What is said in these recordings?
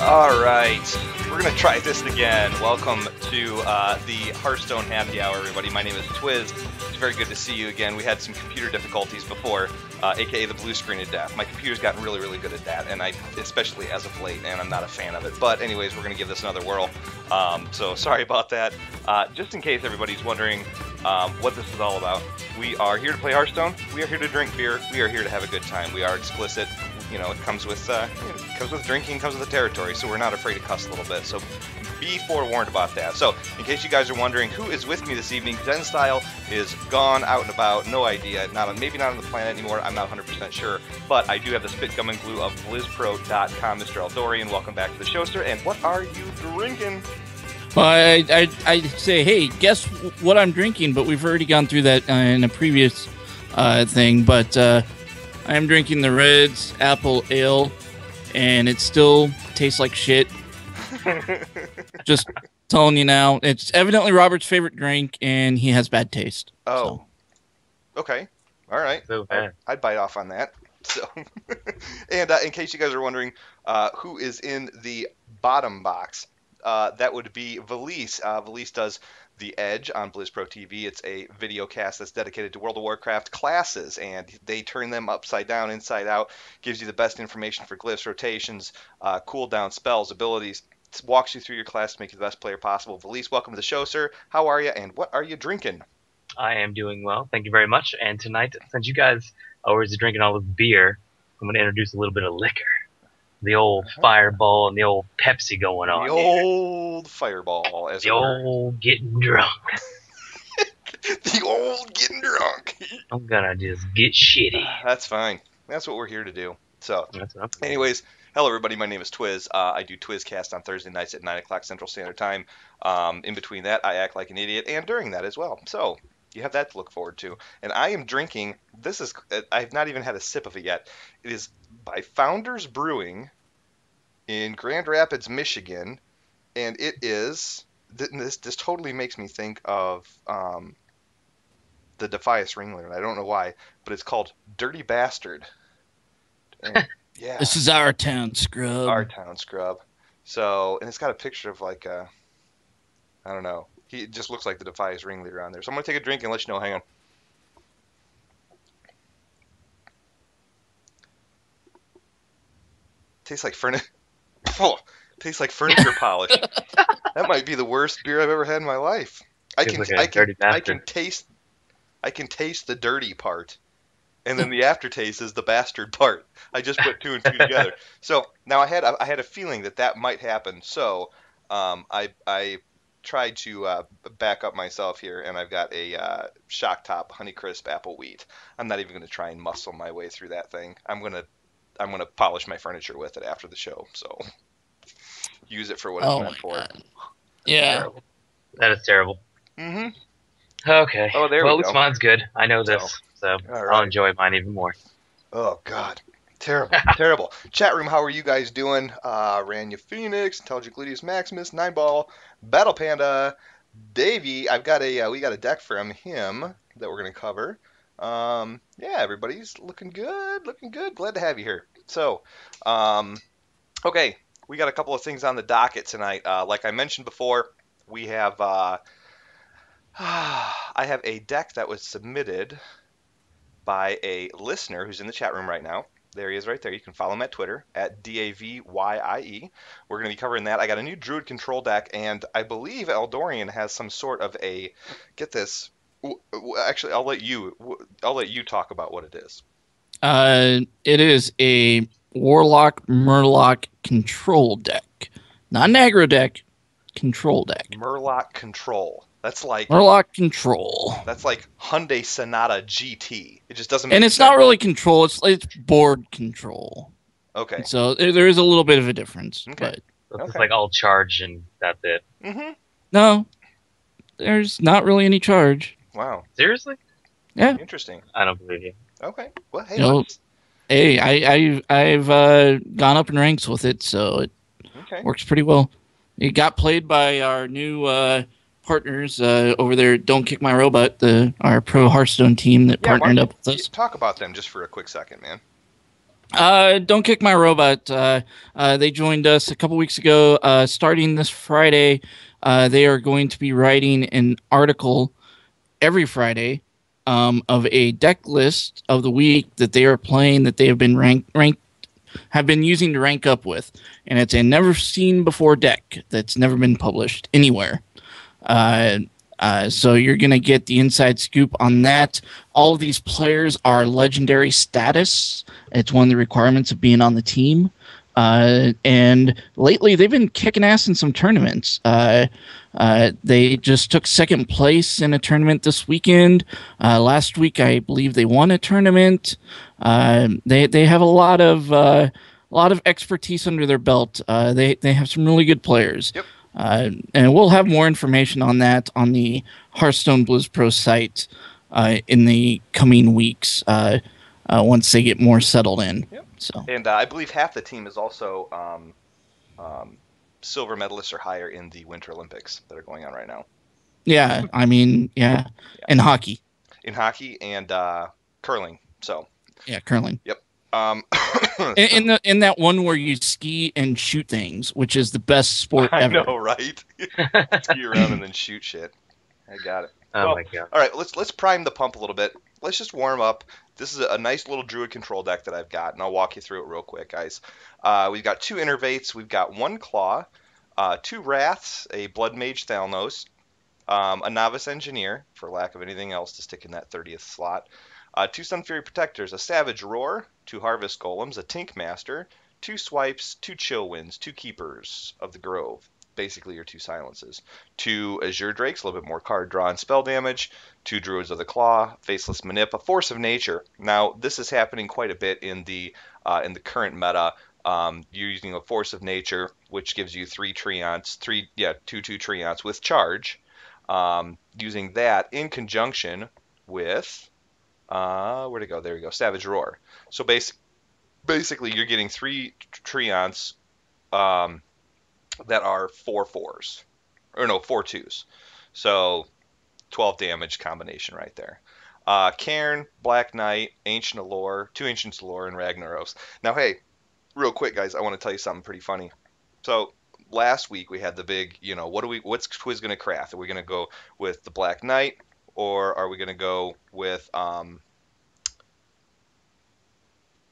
All right, we're going to try this again. Welcome to the Hearthstone Happy Hour, everybody. My name is Twiz. It's very good to see you again. We had some computer difficulties before, aka the blue screen of death. My computer's gotten really, really good at that, and especially as of late, and I'm not a fan of it. But anyways, we're going to give this another whirl. So sorry about that. Just in case everybody's wondering what this is all about, we are here to play Hearthstone. We are here to drink beer. We are here to have a good time. We are explicit. You know, it comes with drinking, comes with the territory, so we're not afraid to cuss a little bit. So be forewarned about that. So in case you guys are wondering who is with me this evening, Zen Style is gone out and about. No idea. Maybe not on the planet anymore. I'm not 100% sure. But I do have the spit gum and glue of BlizzPro.com. Mr. Eldorian, welcome back to the show, sir. And what are you drinking? Well, I say, hey, guess what I'm drinking? But we've already gone through that in a previous thing. But I am drinking the Red's Apple Ale, and it still tastes like shit. Just telling you now. It's evidently Robert's favorite drink, and he has bad taste. Oh. So. Okay. All right. So bad. I'd bite off on that. So, and in case you guys are wondering who is in the bottom box, that would be Valise. Valise does The Edge on BlizzPro TV. It's a video cast that's dedicated to World of Warcraft classes, and they turn them upside down, inside out, gives you the best information for glyphs, rotations, cooldown, spells, abilities, walks you through your class to make you the best player possible. Valise, welcome to the show, sir. How are you, and what are you drinking? I am doing well. Thank you very much. And tonight, since you guys are always drinking all this beer, I'm going to introduce a little bit of liquor. The old Fireball and the old Pepsi going on. The old Fireball, as the old getting drunk. The old getting drunk. I'm gonna just get shitty. That's fine. That's what we're here to do. So, That's what I'm anyways, hello everybody. My name is Twiz. I do Twizcast on Thursday nights at 9 o'clock Central Standard Time. In between that, I act like an idiot, and during that as well. So you have that to look forward to. And I am drinking. I've not even had a sip of it yet. It is by Founders Brewing in Grand Rapids, Michigan, and it is. This totally makes me think of the Defias Ringler, and I don't know why, but it's called Dirty Bastard. And, yeah, This is our town, scrub. our town scrub. So, and it's got a picture of like I don't know. He just looks like the Defias Ringleader on there. So I'm gonna take a drink and let you know. Hang on. Tastes like furniture. Tastes like furniture polish. That might be the worst beer I've ever had in my life. I can taste the dirty part, and then the aftertaste is the bastard part. I just put two and two together. So now I had a feeling that might happen. So I tried to back up myself here, and I've got a Shock Top Honeycrisp Apple Wheat. I'm not even going to try and muscle my way through that thing. I'm gonna polish my furniture with it after the show. So use it for what it's meant for. God. Yeah. Terrible. That is terrible. Mm-hmm. Okay. Oh, there we well, at go. least mine's good. I know this, so All right. I'll enjoy mine even more. Oh, God. Terrible. Terrible. Chat room, how are you guys doing? Ranya Phoenix, Intelligent Gluteus Maximus, Nineball, Battle Panda, Davey. We got a deck from him that we're going to cover. Yeah, everybody's looking good. Looking good. Glad to have you here. So, okay. We got a couple of things on the docket tonight. Like I mentioned before, we have I have a deck that was submitted by a listener who's in the chat room right now. There he is right there. You can follow him at Twitter, at DAVYIE. We're going to be covering that. I got a new Druid control deck, and I believe Eldorian has some sort of a, get this, actually, I'll let you talk about what it is. It is a Warlock Murloc control deck. Not an aggro deck, control deck. Murloc control. That's like Murloc control. That's like Hyundai Sonata GT. It just doesn't make And it's sense. not really control, it's board control. Okay. And so there is a little bit of a difference. Okay. So it's Okay. like all charge and that's it. Mm-hmm. No, there's not really any charge. Wow. Seriously? Yeah. Interesting. I don't believe you. Okay. Well, hey, No. let's- Hey, I've gone up in ranks with it, so it okay. works pretty well. It got played by our new partners over there. Don't Kick My Robot, our pro Hearthstone team that Yeah, why partnered don't up with you us. talk about them just for a quick second, man. Don't Kick My Robot. They joined us a couple weeks ago. Starting this Friday, they are going to be writing an article every Friday of a deck list of the week that they are playing that they have been have been using to rank up with, and it's a never seen before deck that's never been published anywhere. So you're going to get the inside scoop on that. All of these players are legendary status. It's one of the requirements of being on the team. And lately, they've been kicking ass in some tournaments. They just took second place in a tournament this weekend. Last week, I believe they won a tournament. They have a lot of expertise under their belt. They have some really good players. Yep. And we'll have more information on that on the Hearthstone Blizz Pro site in the coming weeks once they get more settled in. Yep. So. And I believe half the team is also silver medalists or higher in the Winter Olympics that are going on right now. Yeah, I mean, yeah. And hockey. In hockey and curling. So. Yeah, curling. Yep. In that one where you ski and shoot things, which is the best sport ever. I know, right? Ski around and then shoot shit. I got it. Oh my god! All right, let's prime the pump a little bit. Let's just warm up. This is a nice little Druid control deck that I've got, and I'll walk you through it real quick, guys. We've got 2 Innervates, we've got 1 Claw, 2 Wraths, a Blood Mage Thalnos, a Novice Engineer, for lack of anything else to stick in that 30th slot. 2 Sun Fury Protectors, a Savage Roar, 2 Harvest Golems, a Tink Master, 2 Swipes, 2 Chill Winds, 2 Keepers of the Grove, basically your 2 Silences, 2 Azure Drakes, a little bit more card draw and spell damage, 2 Druids of the Claw, Faceless Manip, a Force of Nature. Now, this is happening quite a bit in the current meta. You're using a Force of Nature, which gives you 3 Treants, 2/2 Treants with charge. Using that in conjunction with... where'd it go? There we go. Savage Roar. So basically, you're getting 3 Treants that are 4/4s. Or no, 4/2s. So 12 damage combination right there. Cairn, Black Knight, Ancient Allure, 2 Ancients Allure, and Ragnaros. Now, hey, real quick, guys, I want to tell you something pretty funny. So last week we had the big, what's Twiz going to craft? Are we going to go with the Black Knight? Or are we going to go with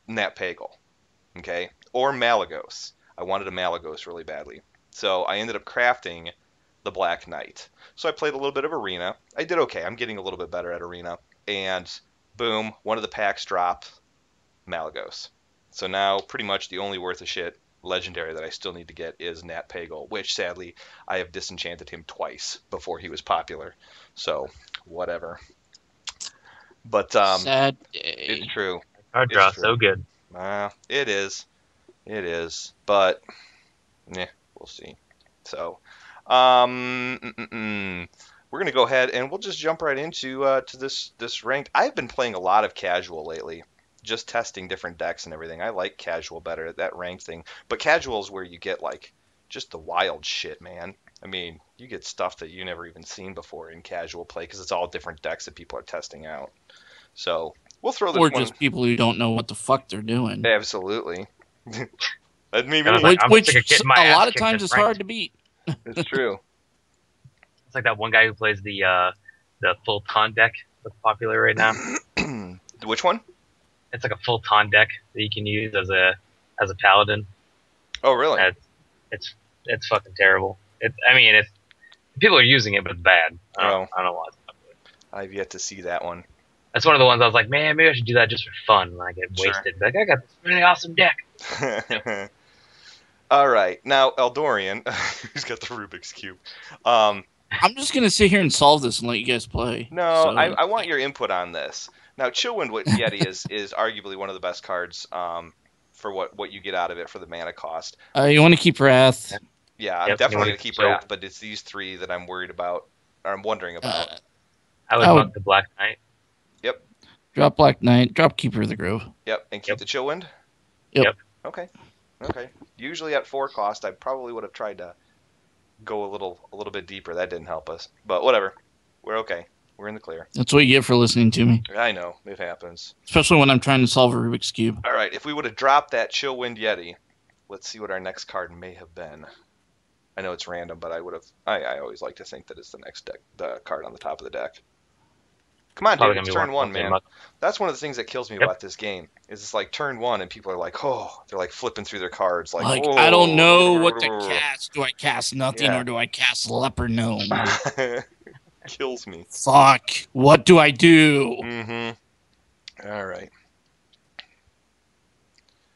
Nat Pagal? Okay? Or Malagos. I wanted a Malagos really badly. So I ended up crafting the Black Knight. So I played a little bit of Arena. I did okay. I'm getting a little bit better at Arena. And boom, one of the packs dropped Malagos. So now pretty much the only worth a shit legendary that I still need to get is Nat Pagal, which sadly I have disenchanted him twice before he was popular. So whatever. But sad day. It's true. Card draw so good. It is. It is. But we'll see. So we're gonna go ahead and we'll just jump right into to this ranked. I've been playing a lot of casual lately, just testing different decks and everything. I like casual better, that ranked thing. But casual is where you get like just the wild shit, man. I mean, you get stuff that you never even seen before in casual play because it's all different decks that people are testing out. So we'll throw this or one. Just people who don't know what the fuck they're doing. Absolutely. I mean, which a lot of times is hard to beat. It's true. It's like that one guy who plays the full Ton deck that's popular right now. Which one? It's like a full Ton deck that you can use as a paladin. Oh, really? It's fucking terrible. It's people are using it, but it's bad. I don't know why it's popular. I've yet to see that one. That's one of the ones I was like, man, maybe I should do that just for fun when I get wasted. Like, I got this really awesome deck. All right, now Eldorian, who's got the Rubik's Cube. I'm just gonna sit here and solve this and let you guys play. No, so. I want your input on this. Now, Chillwind Yeti is arguably one of the best cards for what you get out of it for the mana cost. You want to keep Wrath? Yeah, I'm definitely gonna keep Wrath, but it's these 3 that I'm worried about, or I'm wondering about. I would fuck the Black Knight. Yep. Drop Black Knight. Drop Keeper of the Grove. Yep, and keep the Chillwind. Yep. Okay. Usually at 4 cost, I probably would have tried to go a little bit deeper. That didn't help us, but whatever. We're okay. We're in the clear. That's what you get for listening to me. I know. It happens. Especially when I'm trying to solve a Rubik's Cube. All right. If we would have dropped that Chillwind Yeti, let's see what our next card may have been. I know it's random, but I would have. I always like to think that it's the next deck, the card on the top of the deck. Come on, dude. It's turn one, man. That's one of the things that kills me about this game. Is it's like turn one, and people are like, oh, they're like flipping through their cards, like oh, I don't know what to cast. Do I cast nothing or do I cast Leopard Gnome? Kills me. Fuck. What do I do? Mm-hmm. All right.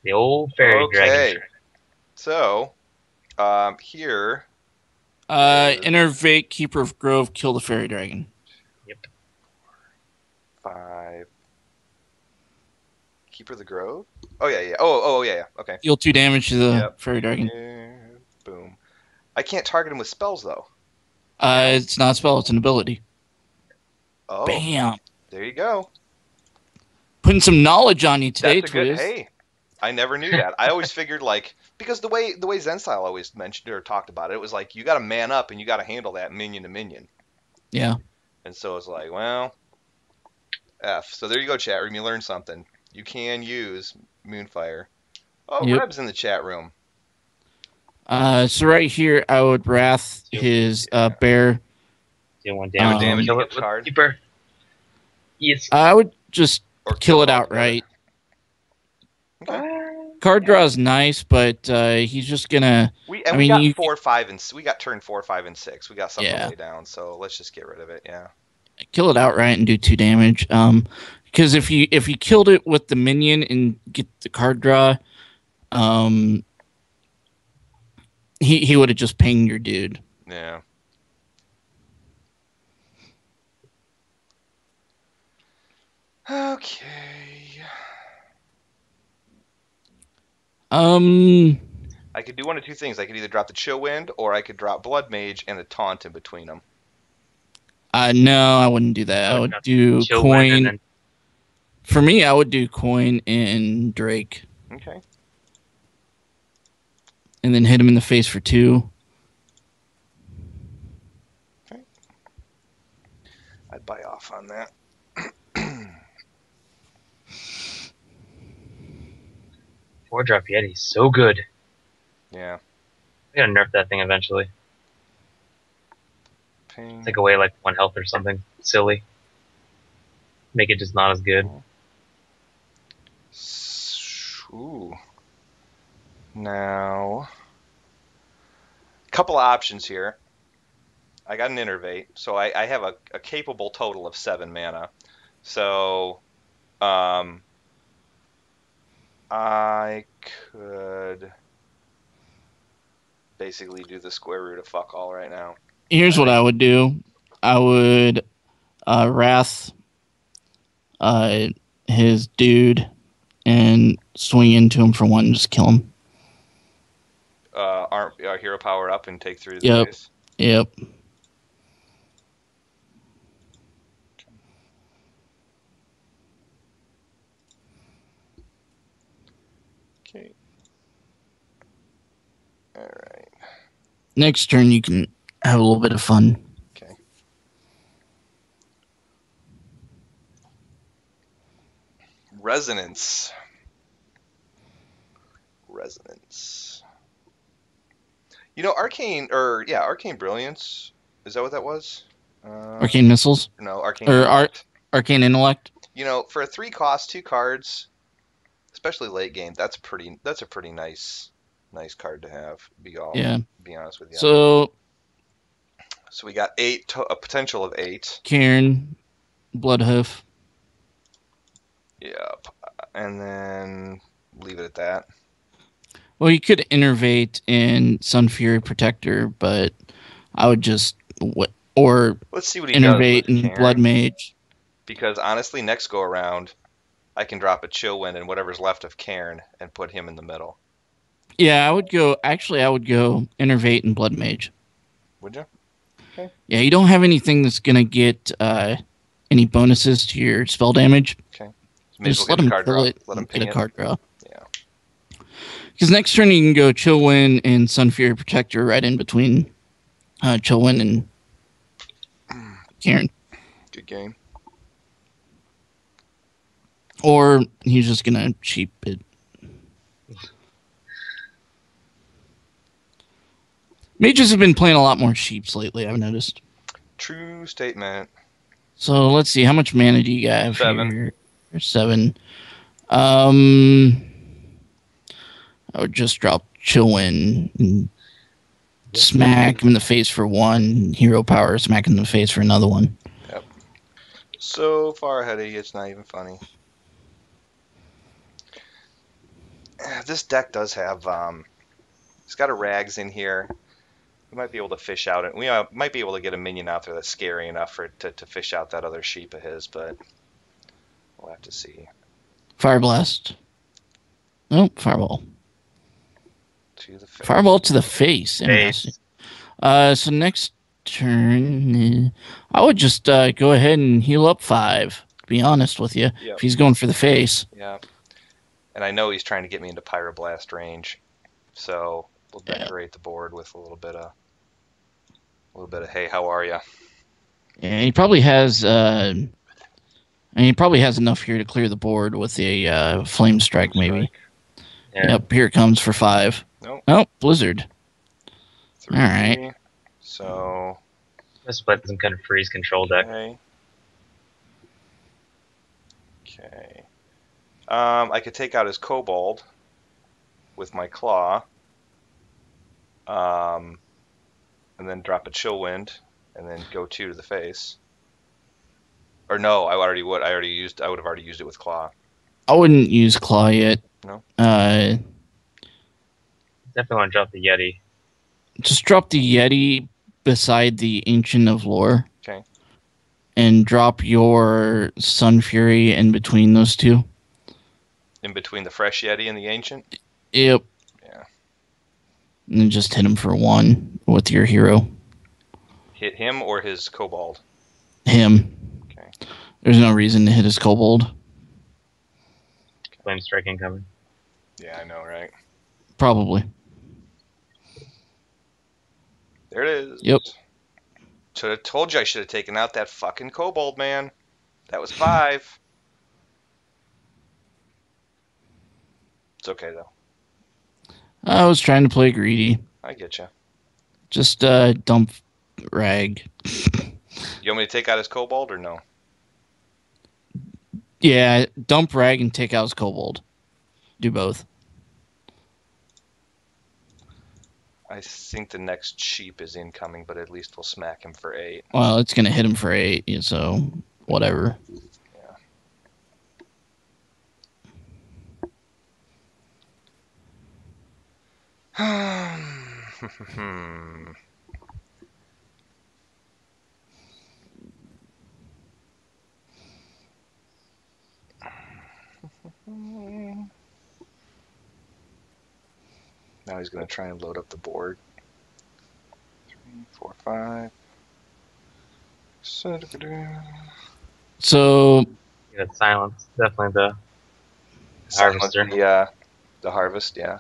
The old fairy dragon. So, here. Innervate, Keeper of Grove, kill the fairy dragon. Yep. 5. Keeper of the Grove? Oh, yeah. Oh, yeah. Okay. Deal 2 damage to the fairy dragon. Boom. I can't target him with spells, though. It's not a spell, it's an ability. Oh. Bam. There you go. Putting some knowledge on you today, Twiz. Hey, I never knew that. I always figured, like, because the way Zen Style always mentioned or talked about it was like, you got to man up and you got to handle that minion to minion. Yeah. And so it's like, well, F. So there you go, chat room. You learned something. You can use Moonfire. Oh, Reb's in the chat room. So right here, I would Wrath his bear. Do 1 damage. Kill it with card. Keeper. Yes. I would just kill it outright. Okay. Card draw is nice, but he's just gonna. We got 4, 5, and we got turn 4, 5, and 6. We got something to lay down, so let's just get rid of it. Yeah. Kill it outright and do 2 damage. Because if you killed it with the minion and get the card draw, he would have just pinged your dude. Yeah. Okay. I could do one of 2 things. I could either drop the Chillwind, or I could drop Blood Mage and a Taunt in between them. No, I wouldn't do that. I would do Coin. For me, I would do Coin and Drake. Okay. And then hit him in the face for 2. Okay. I'd buy off on that. 4-drop Yeti, so good. Yeah. I gotta nerf that thing eventually. Ping. Take away like 1 health or something silly. Make it just not as good. Ooh. Now, couple of options here. I got an Innervate, so I have a capable total of 7 mana. So, I could basically do the square root of fuck all right now. Here's what I would do. I would Wrath his dude and swing into him for 1 and just kill him. Hero power up and take through the face. Yep. Okay. All right. Next turn, you can have a little bit of fun. Okay. Resonance. You know, Arcane Brilliance. Is that what that was? Arcane Missiles? No, Arcane Intellect. Arcane Intellect. You know, for a 3 cost, 2 cards, especially late game, that's a pretty nice card to have. Be honest with you. So we got a potential of 8. Cairn, Bloodhoof. Yep. And then leave it at that. Well, you could Innervate in Sun Fury Protector, but I would just let's see what he Innervate does in Blood Mage. Because honestly, next go around, I can drop a Chillwind and whatever's left of Cairn and put him in the middle. Yeah, I would go Innervate and Blood Mage. Would you? Okay. Yeah, you don't have anything that's gonna get any bonuses to your spell damage. Okay. So just let him kill it. Let him get a card draw. Yeah. Because next turn you can go Chillwind and Sun Fury Protector right in between Chillwind and Cairn. Good game. Or he's just gonna cheap it. Mages have been playing a lot more sheeps lately, I've noticed. True statement. So let's see, how much mana do you have 7. here? 7. I would just drop Chillin and smack him in the face for 1. Hero power, smack him in the face for another 1. Yep. So far ahead of you, it's not even funny. This deck does have, it's got a Rags in here. We might be able to fish out it. We might be able to get a minion out there that's scary enough for to fish out that other sheep of his, but we'll have to see. Fire Blast. Oh, Fireball. To the face. Fireball to the face. Interesting. So next turn, I would just go ahead and heal up 5, to be honest with you, Yep. if he's going for the face. Yeah. And I know he's trying to get me into Pyroblast range, so we'll decorate the board with a little bit of hey, how are ya? Yeah, he probably has. He probably has enough here to clear the board with a Flame Strike, maybe. Yeah. Yep, here it comes for 5. Nope. Oh, Blizzard. 3. All right. So. This play some kind of freeze control deck. Okay. I could take out his Kobold with my Claw. And then drop a Chill Wind, and then go 2 to the face. Or no, I would have already used it with Claw. I wouldn't use Claw yet. No. Definitely want to drop the Yeti. Just drop the Yeti beside the Ancient of Lore. Okay. And drop your Sun Fury in between those two. In between the fresh Yeti and the Ancient? Yep. Yeah. And then just hit him for 1 with your hero. Hit him or his Kobold? Him. Okay. There's no reason to hit his Kobold. Flame Strike incoming. Yeah, I know, right? Probably. There it is. Yep. Should have told you I should have taken out that fucking Kobold, man. That was 5. It's okay, though. I was trying to play greedy. I get you. Just dump Rag. You want me to take out his Kobold or no? Yeah, dump Rag and take out his Kobold. Do both. I think the next sheep is incoming, but at least we'll smack him for 8. Well, it's going to hit him for 8, so whatever. Yeah. Now he's going to try and load up the board. 3, 4, 5. So... Yeah, silence. Definitely the Harvester. harvester. The harvest, yeah.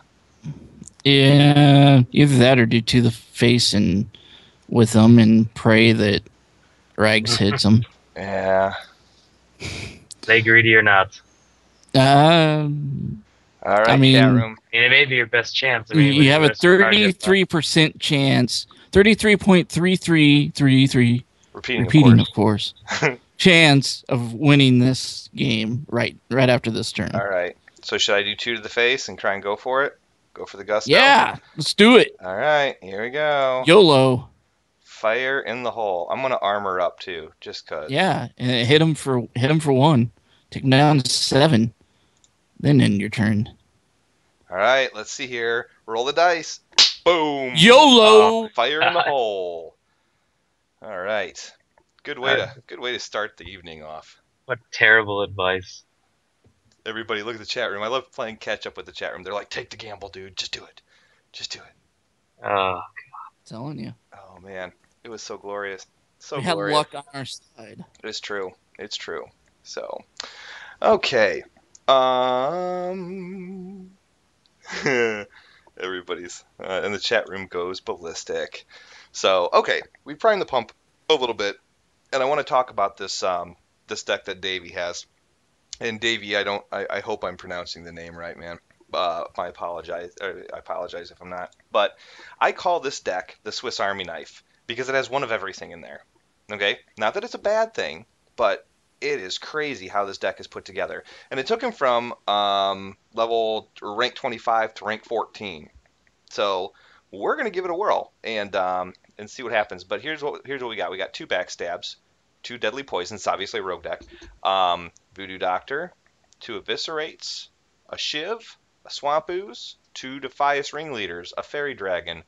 Yeah, either that or do to the face and with them and pray that Rags hits them. Yeah. Stay greedy or not. All right, I mean, chat room. I mean, it may be your best chance. I mean, you have a 33% chance, 33.3333, repeating of course, chance of winning this game right after this turn. All right. So should I do 2 to the face and try and go for it? Go for the gusto? Yeah, let's do it. All right, here we go. YOLO. Fire in the hole. I'm gonna armor up too, just cause. Yeah, and hit him for 1. Take him down to 7. Then end your turn. All right, let's see here. Roll the dice. Boom. YOLO. Fire in the hole. All right. Good way to start the evening off. What terrible advice. Everybody, look at the chat room. I love playing catch up with the chat room. They're like, "Take the gamble, dude. Just do it. Just do it." Oh, Telling you. Oh man, it was so glorious. So We had glorious. luck on our side. It's true. It's true. So, okay. Everybody's and the chat room goes ballistic. So, okay, we primed the pump a little bit. and I want to talk about this deck that Davey has. And Davey, I hope I'm pronouncing the name right, man. I apologize if I'm not. But I call this deck the Swiss Army knife because it has one of everything in there. Okay, not that it's a bad thing, but it is crazy how this deck is put together. And it took him from level rank 25 to rank 14. So we're gonna give it a whirl and see what happens. But here's what we got. We got 2 backstabs, 2 deadly poisons. It's obviously a rogue deck. Voodoo Doctor, 2 eviscerates, a shiv, a swamp ooze, 2 Defias ringleaders, a fairy dragon,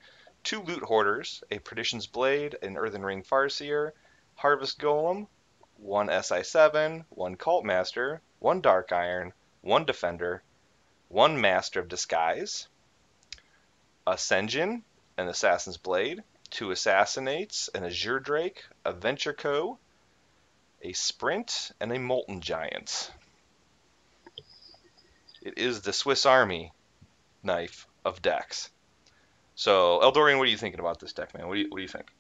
2 loot hoarders, a perdition's blade, an earthen ring farseer, harvest golem, 1 SI7, 1 cult master, 1 dark iron, 1 defender, 1 master of disguise, a Senjin, an Assassin's Blade, 2 Assassinates, an Azure Drake, a Venture Co., a Sprint, and a Molten Giant. It is the Swiss Army knife of decks. So, Eldorian, what are you thinking about this deck, man? What do you think?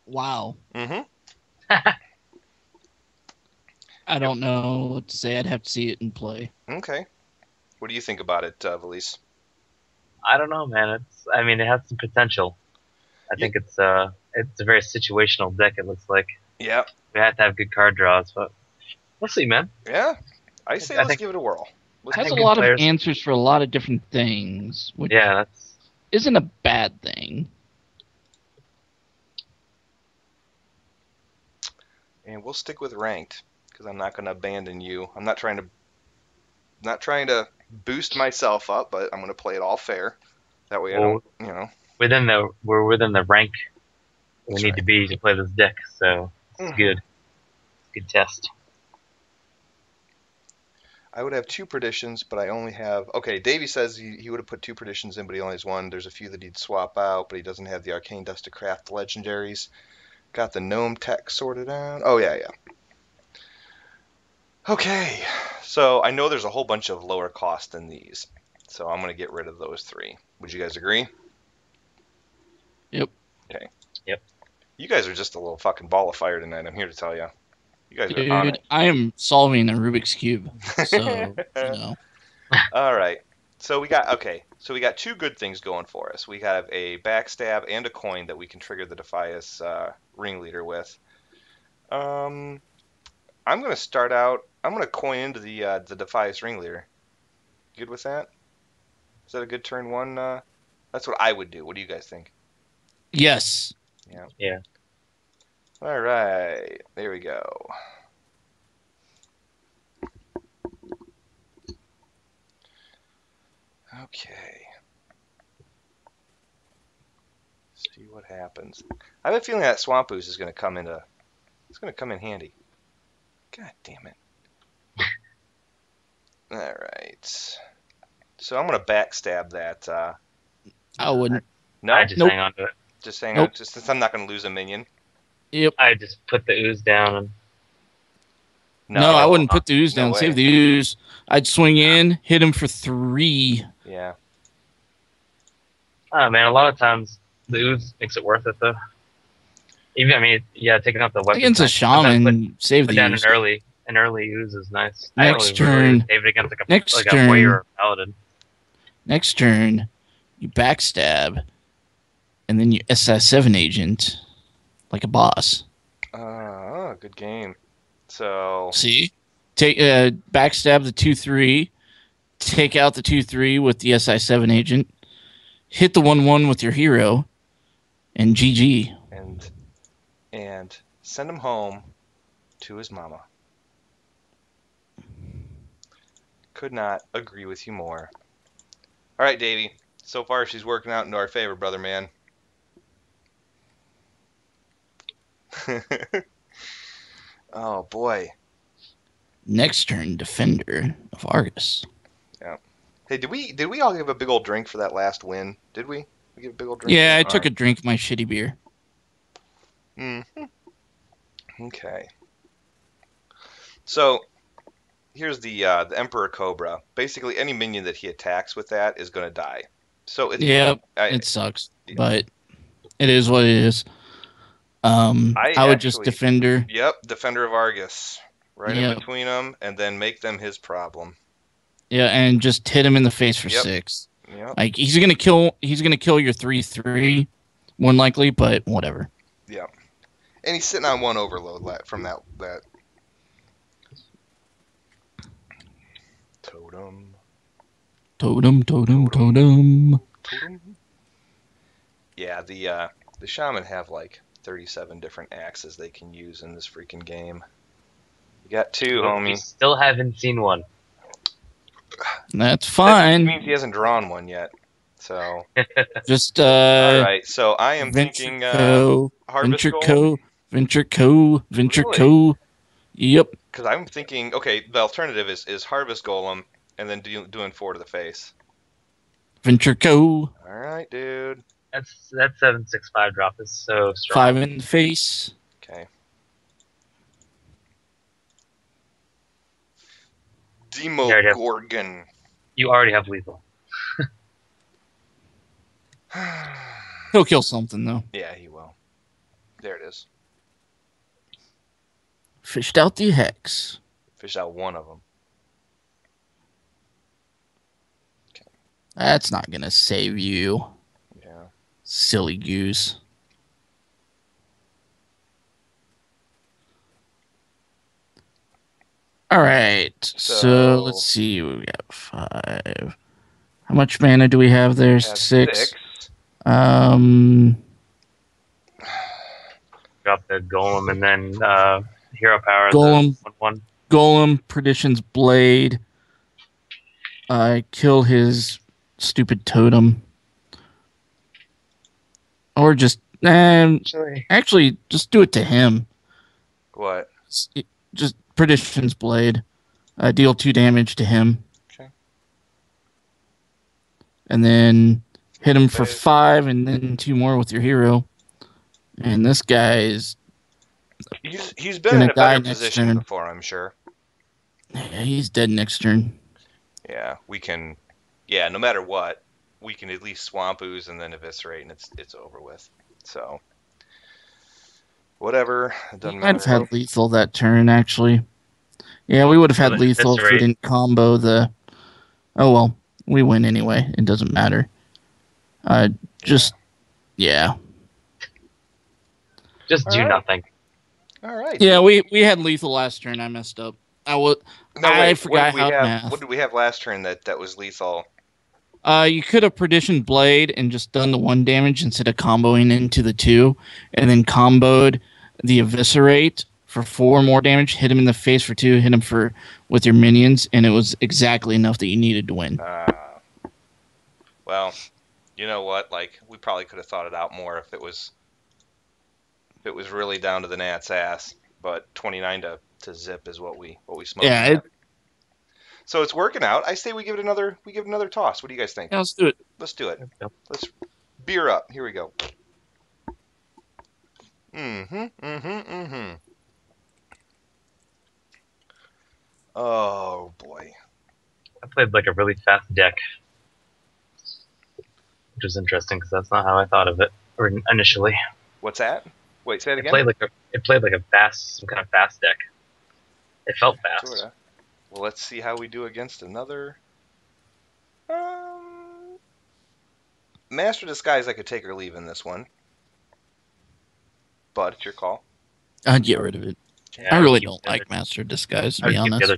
Wow. Mm-hmm. I don't know what to say. I'd have to see it in play. Okay. What do you think about it, Valise? I don't know, man. It has some potential. I think it's a very situational deck. It looks like. Yeah. We have to have good card draws, but we'll see, man. Yeah. I say let's give it a whirl. It has a lot of answers for a lot of different things, which isn't a bad thing. And we'll stick with ranked because I'm not going to abandon you. I'm not trying to boost myself up, but I'm going to play it all fair. That way, we're within the rank we need to be to play this deck. So it's good. Good test. I would have 2 perditions, but I only have. Okay, Davey says he would have put 2 perditions in, but he only has 1. There's a few that he'd swap out, but he doesn't have the arcane dust to craft legendaries. Got the gnome tech sorted out. Oh yeah. Okay, so I know there's a whole bunch of lower cost than these, so I'm going to get rid of those 3. Would you guys agree? Yep. Okay. Yep. You guys are just a little fucking ball of fire tonight, I'm here to tell you. You guys Dude, are on it. I am solving a Rubik's Cube, so, All right. So we got 2 good things going for us. We have a backstab and a coin that we can trigger the Defias ringleader with. I'm going to start out. I'm going to coin into the Defias ringleader. Good with that? Is that a good turn 1? That's what I would do. What do you guys think? Yes. Yeah. All right. There we go. Okay. See what happens. I have a feeling that Swamp Ooze is going to come in handy. God damn it. All right. So I'm going to backstab that. I wouldn't. No? I just hang on to it. Just hang on, just since I'm not going to lose a minion. Yep. I just put the ooze down and. No, I wouldn't put the ooze down. No way. Save the ooze. I'd swing in, hit him for 3. Yeah. Oh man, a lot of times the ooze makes it worth it though. Taking out the weapon. Against a shaman, save the down ooze. an early ooze is nice. Next turn. Save it against Next a turn. warrior or paladin. Next turn, you backstab, and then you SI7 agent like a boss. Good game. So See? Take backstab the 2/3, take out the 2/3 with the SI7 agent, hit the 1/1 with your hero, and GG. And send him home to his mama. Could not agree with you more. All right, Davey. So far, she's working out into our favor, brother man. Oh boy. Next turn, Defender of Argus. Yeah. Hey, did we all give a big old drink for that last win? Did we? We give a big old drink. Yeah, I took a drink of my shitty beer. Okay. So here's the Emperor Cobra. Basically, any minion that he attacks with that is going to die. So it sucks, but it is what it is. I would just Defender. Yep, Defender of Argus. Right in Yep. between them, and then make them his problem. Yeah, and just hit him in the face for Yep. 6. Yep. Like he's gonna kill your 3/3, more likely, but whatever. Yep. And he's sitting on 1 overload from that. Totem. Totem. Yeah, the Shaman have like 37 different axes they can use in this freaking game. You got 2, We homie. still haven't seen one. That's fine. That means he hasn't drawn one yet. So just all right. So I am thinking Harvest Golem. Venture Co. Yep. Because I'm thinking, okay, the alternative is Harvest Golem and then doing 4 to the face. Venture Co. All right, dude. That 7/6/5 drop is so strong. 5 in the face. Okay. Demogorgon. You already have lethal. He'll kill something though. Yeah, he will. There it is. Fished out the hex. Fished out 1 of them. Okay. That's not gonna save you. Yeah. Silly goose. All right. So let's see. We got 5. How much mana do we have there? 6. Drop the golem and then hero power. Golem. 1/1. Golem, Perdition's Blade. Kill his stupid totem. Or just actually just do it to him. What? Just Perdition's Blade. Deal 2 damage to him. Okay. And then hit him for 5 and then 2 more with your hero. And this guy is he's been in a better position before, I'm sure. Yeah, he's dead next turn. Yeah, we can. Yeah, no matter what, we can at least Swamp Ooze and then Eviscerate, and it's over with. So, whatever. It doesn't matter. Might have had lethal that turn, actually. Yeah, we would have had lethal if we didn't combo the. Oh well, we win anyway. It doesn't matter. Just do nothing. All right. Yeah, we had lethal last turn. I messed up. I forgot how to math. What did we have last turn that was lethal? You could have Perdition Blade and just done the 1 damage instead of comboing into the 2, and then comboed the Eviscerate for 4 more damage, hit him in the face for 2, hit him with your minions, and it was exactly enough that you needed to win. Well, you know what? Like, we probably could have thought it out more if it was really down to the gnat's ass. But 29 to zip is what we smoked. Yeah. So it's working out. I say we give it another toss. What do you guys think? Yeah, let's do it. Let's do it. Yep. Let's beer up. Here we go. Oh boy. I played like a really fast deck, which is interesting because that's not how I thought of it initially. What's that? Wait, say it again. It played like some kind of fast deck. It felt fast. Sorta. Well, let's see how we do against another. Master Disguise, I could take or leave in this one, but it's your call. I'd get rid of it. Yeah, I really don't like Master Disguise, to be honest.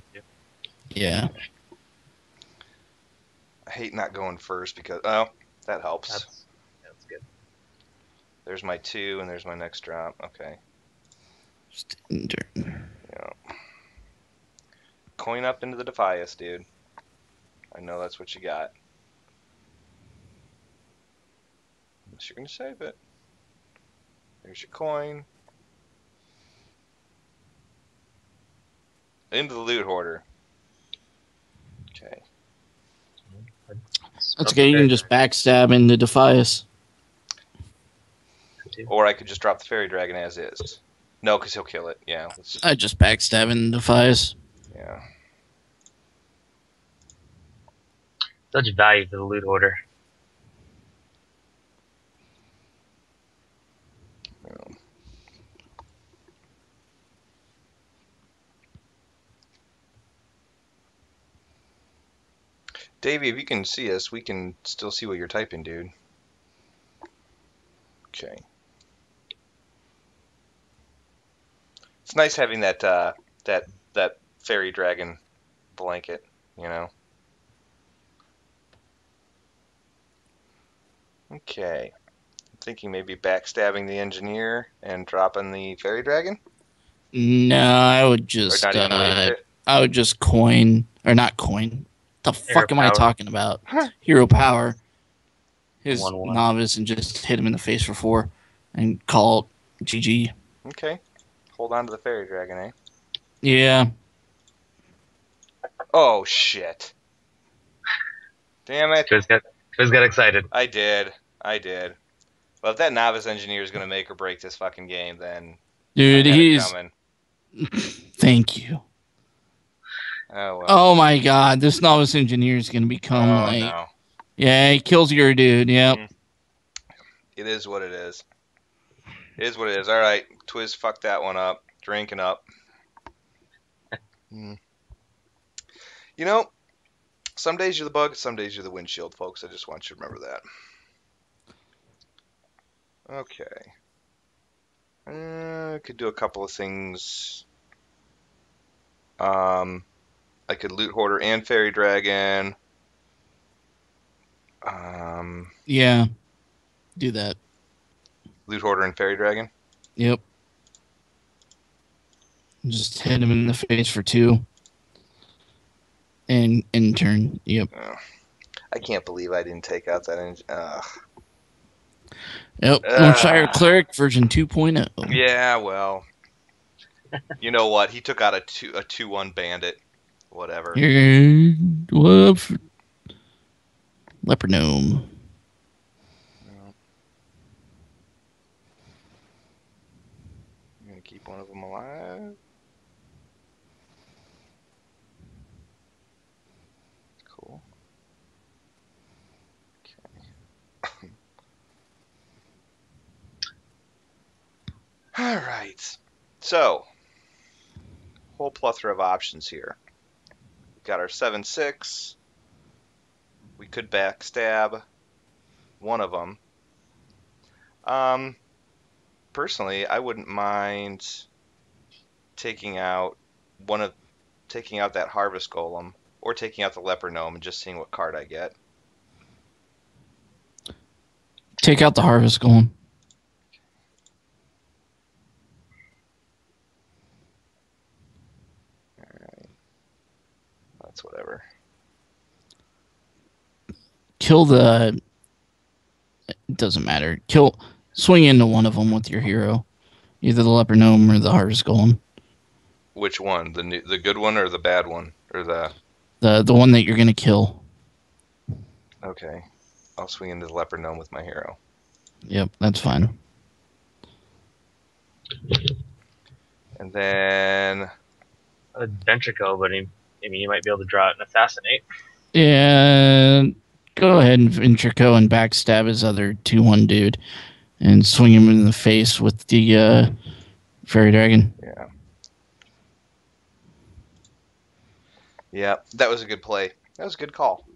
Yeah. I hate not going first because that helps. That's good. There's my 2 and there's my next drop. Okay. Yeah. Coin up into the Defias, dude. I know that's what you got. Unless you're gonna save it. There's your coin. Into the loot hoarder. Okay. That's okay. You can just backstab into Defias. Or I could just drop the Fairy Dragon as is. No, because he'll kill it. Yeah. I just backstab into Defias. Yeah. Such value for the loot hoarder. Davey, if you can see us, we can still see what you're typing, dude. Okay. It's nice having that that fairy dragon blanket, you know. Okay. I'm thinking maybe backstabbing the engineer and dropping the fairy dragon? No, I would Or just not even waste it? I would just coin or not coin. The Hero fuck am I power. talking about? Hero power. His 1/1. novice and just hit him in the face for 4 and call it GG. Okay. Hold on to the fairy dragon, eh? Yeah. Oh, shit. Damn it. Twiz got excited. I did. Well, if that novice engineer is going to make or break this fucking game, then Dude, I had it he's coming. thank you. Oh, well. Oh my god, this novice engineer is gonna become like no. yeah, he kills your dude, yep. It is what it is. It is what it is. All right, Twiz fucked that one up. Drinking up. You know, some days you're the bug, some days you're the windshield, folks. I just want you to remember that. Okay. I could do a couple of things. I could loot hoarder and fairy dragon. Yeah. Do that. Loot hoarder and fairy dragon. Yep. Just hit him in the face for 2. And in turn, yep. Oh, I can't believe I didn't take out that engine. Yep. Shire Cleric version 2.0. Yeah, well. You know what? He took out a 2-1 bandit. Whatever. Whoops. Leper Gnome. I'm going to keep one of them alive. Cool. Okay. All right. So, whole plethora of options here. We've got our 7/6. We could backstab one of them. Personally, I wouldn't mind taking out that harvest golem or taking out the leper gnome and just seeing what card I get. Take out the harvest golem. Alright. That's whatever. Kill the... It doesn't matter. Swing into one of them with your hero. Either the leper gnome or the harvest golem. Which one? The good one or the bad one? Or the one that you're going to kill. Okay. I'll swing into the leper gnome with my hero. Yep, that's fine. And then... Adventure go, but you might be able to draw it and assassinate. Yeah, go ahead and Ventrico and backstab his other 2-1 dude and swing him in the face with the fairy dragon. Yeah. Yeah, that was a good play. That was a good call.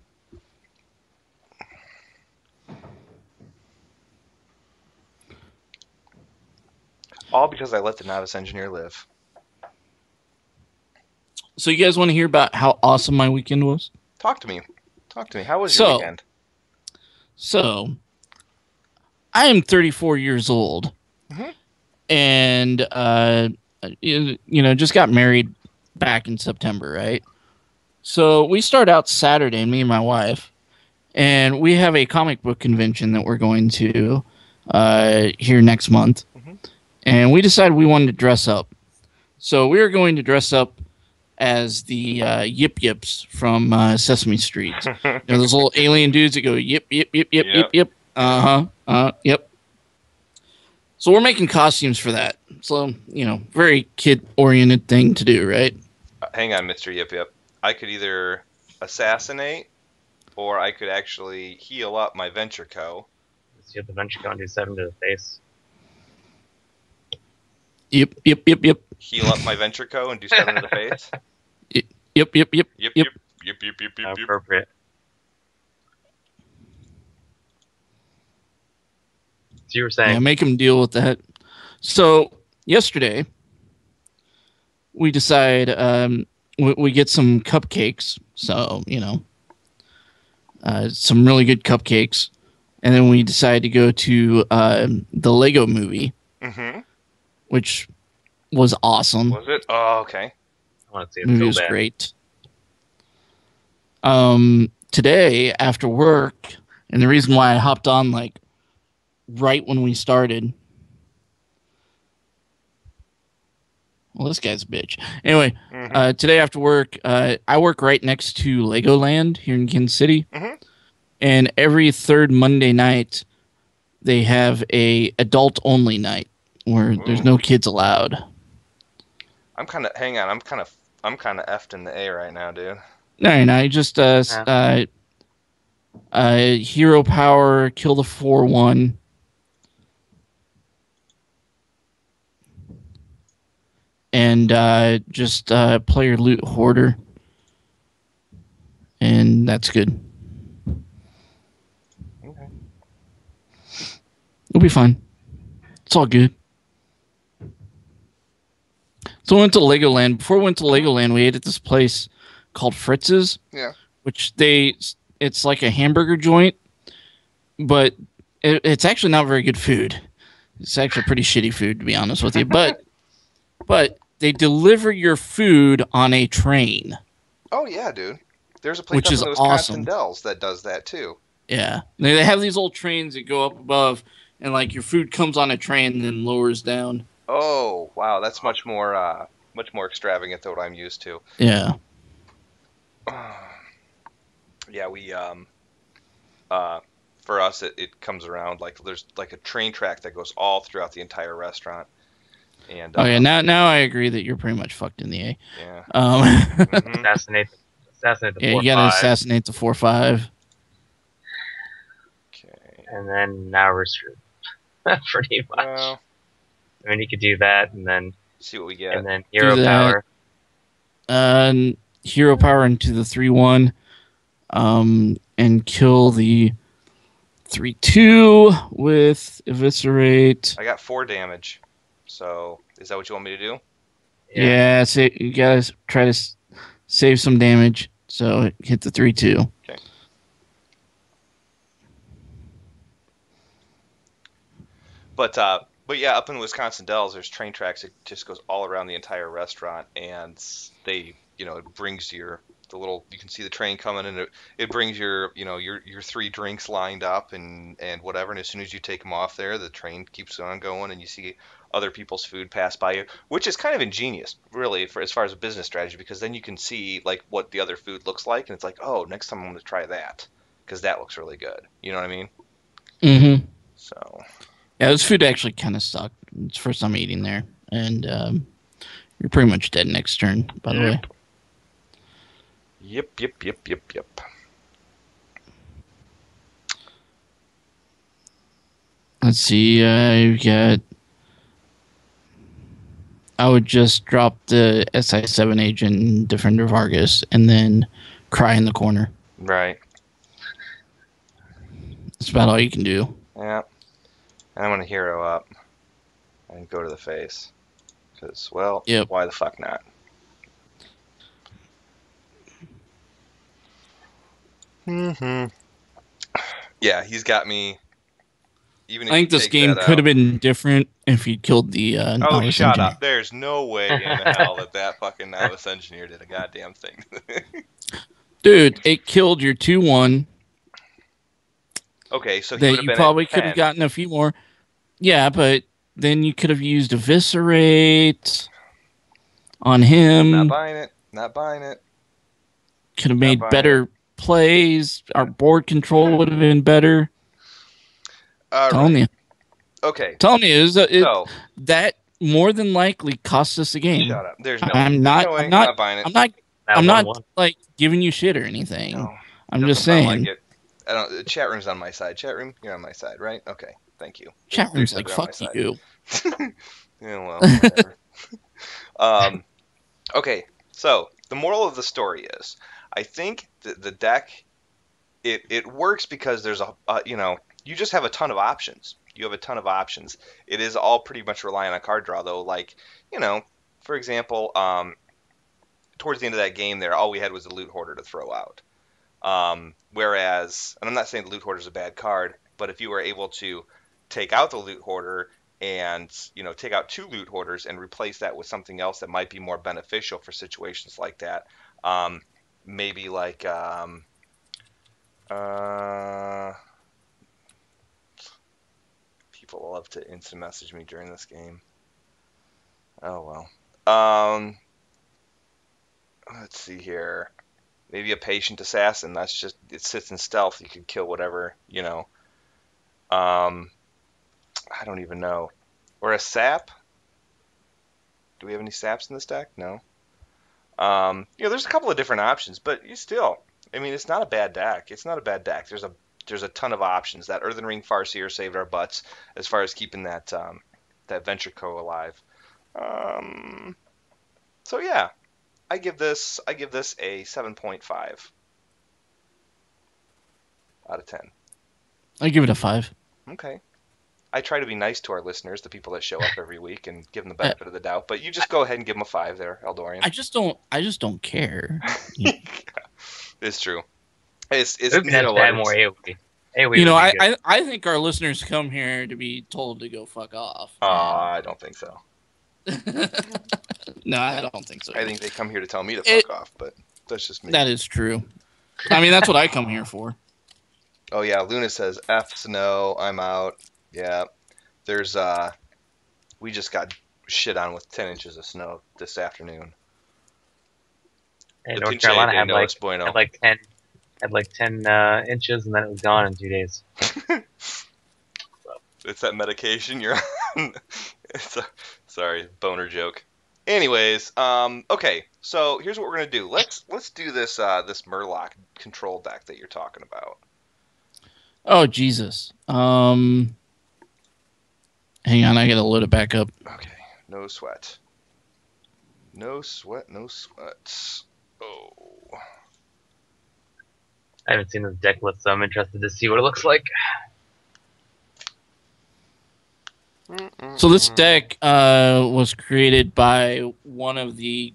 All because I let the novice engineer live. So you guys want to hear about how awesome my weekend was? Talk to me. How was your weekend? So, I am 34 years old. Mm-hmm. And, just got married back in September, right? So we start out Saturday, me and my wife, and we have a comic book convention that we're going to here next month. Mm-hmm. And we decided we wanted to dress up. So we are going to dress up as the Yip Yips from Sesame Street. Those little alien dudes that go yip, yip, yip, yip, yip, yip. Yep. So we're making costumes for that. So, very kid-oriented thing to do, right? Hang on, Mr. Yip Yip. I could either assassinate, or I could actually heal up my Venture Co. Let's hit the Venture Co and do 7 to the face. Yep, yep, yep, yep. Heal up my Venture Co and do 7 to the face? Yep, yep, yep, Yep, yep, yep, yep, yep, yep. Appropriate. you were Yeah, saying. make them deal with that. So yesterday, we decide we get some cupcakes. So some really good cupcakes, and then we decide to go to the Lego Movie, Mm-hmm. which was awesome. Was it? Oh, okay. I want to see it The movie so was bad. great. Today after work, and the reason why I hopped on like right when we started. Well, this guy's a bitch. Anyway, Mm-hmm. today after work, I work right next to Legoland here in Kansas City, Mm-hmm. and every third Monday night they have a adult only night where there's no kids allowed. Hang on. I'm kind of effed in the A right now, dude. No, just hero power, kill the 4/1. And just play your loot hoarder. And that's good. Okay. It'll be fine. It's all good. So we went to Legoland. Before we went to Legoland, we ate at this place called Fritz's. Yeah. Which it's like a hamburger joint, but it's actually not very good food. It's actually pretty shitty food, to be honest with you. But they deliver your food on a train. Oh yeah, dude. There's a place Which up is in the Wisconsin awesome. Dells that does that too. Yeah, they have these old trains that go up above, and like your food comes on a train and then lowers down. Oh wow, that's much more extravagant than what I'm used to. Yeah. Yeah, we for us it comes around like there's like a train track that goes all throughout the entire restaurant. And Okay, now I agree that you're pretty much fucked in the A. yeah. Mm-hmm. Assassinate the yeah, 4/5. you gotta assassinate the 4/5. Okay. And then now we're screwed. Pretty much. Well, I mean, you could do that, and then see what we get. and then hero that. power. Hero power into the 3/1, and kill the 3/2 with eviscerate. I got 4 damage. So is that what you want me to do? Yeah, so you guys try to save some damage. So hit the 3/2. Okay. But yeah, up in the Wisconsin Dells, there's train tracks. It just goes all around the entire restaurant, and they, it brings the little. You can see the train coming, and it brings your 3 drinks lined up and whatever. And as soon as you take them off there, the train keeps on going, and you see other people's food pass by you, which is kind of ingenious, really, for as far as a business strategy, because then you can see like what the other food looks like, and it's like, oh, next time I'm going to try that because that looks really good. You know what I mean? Mm-hmm. So. Yeah, this food actually kind of sucked. It's the first time eating there, and you're pretty much dead next turn. By the way. Yep. Let's see. You got. I would just drop the SI7 agent Defender Vargas and then cry in the corner. Right. That's about all you can do. Yeah. And I'm going to hero up and go to the face. Because, well, Yep. Why the fuck not? Mm-hmm. Yeah, he's got me. Even if I think you this take game that could out- have been different if you killed the Oh, Novice shut engineer. up. There's no way in hell that fucking Novice engineer did a goddamn thing. Dude, it killed your 2/1. Okay, so he That would have you been probably at could have 10. gotten a few more. Yeah, but then you could have used Eviscerate on him. Not buying it. Not buying it. Could have Not made buying better plays. Our board control would have been better. Telling you. Okay. Telling you, So, that more than likely cost us a game. shut up. There's no I'm no way. not buying it. I'm not One. like giving you shit or anything. No, I'm doesn't just sound saying. like it. I don't. The chat room's on my side. Chat room, you're on my side, right? Okay, thank you. Chat They room's said like, they're on my fuck side. you. Yeah, well, whatever. Okay, so the moral of the story is, I think the deck, it works because there's you just have a ton of options. You have a ton of options. It is all pretty much relying on card draw, though. Like, for example, towards the end of that game there, all we had was a Loot Hoarder to throw out. Whereas, and I'm not saying the Loot Hoarder is a bad card, but if you were able to take out the Loot Hoarder and, take out 2 Loot Hoarders and replace that with something else that might be more beneficial for situations like that, maybe like, people love to instant message me during this game. Oh, well. Let's see here. Maybe a Patient Assassin. That's just, it sits in stealth. You could kill whatever, I don't even know. Or a Sap. Do we have any Saps in this deck? No. There's a couple of different options, but you still, it's not a bad deck. It's not a bad deck. There's a ton of options. That Earthen Ring Farseer saved our butts as far as keeping that Venture Co alive. So yeah, I give this a 7.5 out of 10. I give it a 5. Okay. I try to be nice to our listeners, the people that show up every week, and give them the benefit of the doubt. But you just go ahead and give them a 5 there, Eldorian. I just don't care. It's true. It's we can have more AoE. I think our listeners come here to be told to go fuck off. I don't think so. No, I don't think so. I think they come here to tell me to fuck off, but that's just me. That is true. That's what I come here for. Oh yeah, Luna says F snow. I'm out. Yeah, there's we just got shit on with 10 inches of snow this afternoon. And North Carolina had like 10 inches, and then it was gone in 2 days. It's that medication you're on. Sorry, boner joke. Anyways, okay, so here's what we're gonna do. Let's do this this Murloc control deck that you're talking about. Oh Jesus. Hang on, I gotta load it back up. Okay, no sweat. No sweat, no sweat. Oh. I haven't seen this deck list, so I'm interested to see what it looks like. So this deck was created by one of the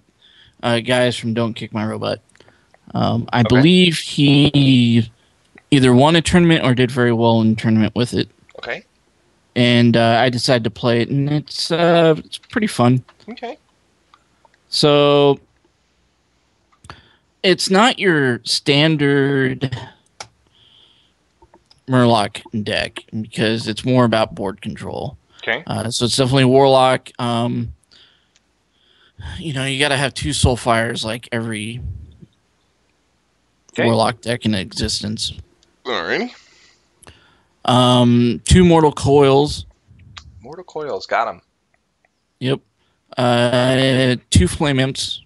guys from Don't Kick My Robot. I believe he either won a tournament or did very well in a tournament with it. Okay. And I decided to play it, and it's pretty fun. Okay. So it's not your standard Murloc deck because it's more about board control. Okay. So it's definitely Warlock. You got to have 2 Soulfires like every Warlock deck in existence. Alrighty. 2 Mortal Coils. Mortal Coils, got them. Yep. 2 Flame Imps.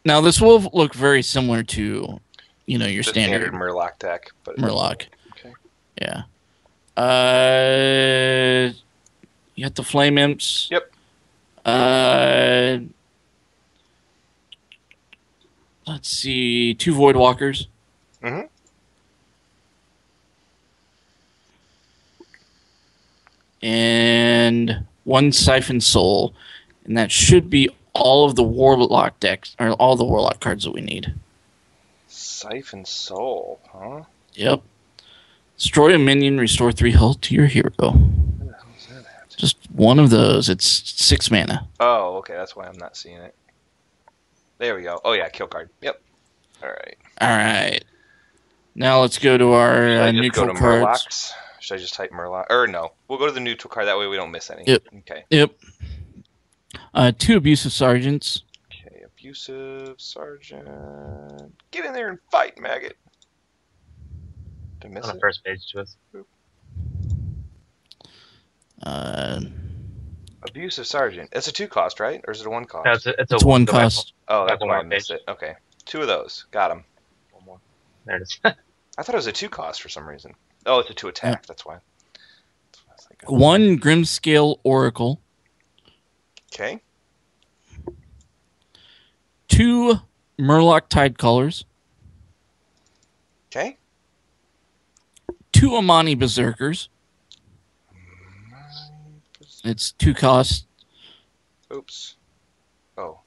Now this will look very similar to, your standard Murloc deck, but Murloc. Okay. Yeah. You got the Flame Imps. Yep. Let's see, 2 Void Walkers. Mm-hmm. And 1 Siphon Soul, and that should be all of the Warlock decks, or all the Warlock cards that we need. Siphon Soul, huh? Yep. Destroy a minion, restore 3 health to your hero. Where the hell is that at? Just one of those. It's 6 mana. Oh, okay, that's why I'm not seeing it. There we go. Oh yeah, kill card. Yep. All right. Now let's go to our neutral cards. Murlocs? Should I just type Murloc? Or no, we'll go to the neutral card. That way we don't miss any. Yep. Okay. Yep. 2 Abusive Sergeants. Okay, Abusive Sergeant. Get in there and fight, maggot. Did I miss On the it? first page to us. Abusive Sergeant. It's a 2 cost, right? Or is it a 1 cost? No, It's 1 cost. Oh, that's one why I more missed page. it. Okay. 2 of those. Got them. One more. There it is. I thought it was a 2 cost for some reason. Oh, it's a 2 attack. Yeah. That's why. That's what I was thinking. 1 Grimscale Oracle. Okay. 2 Murloc Tide Colors. Okay. 2 2 Amani Berserkers. It's 2 costs. Oops. Oh.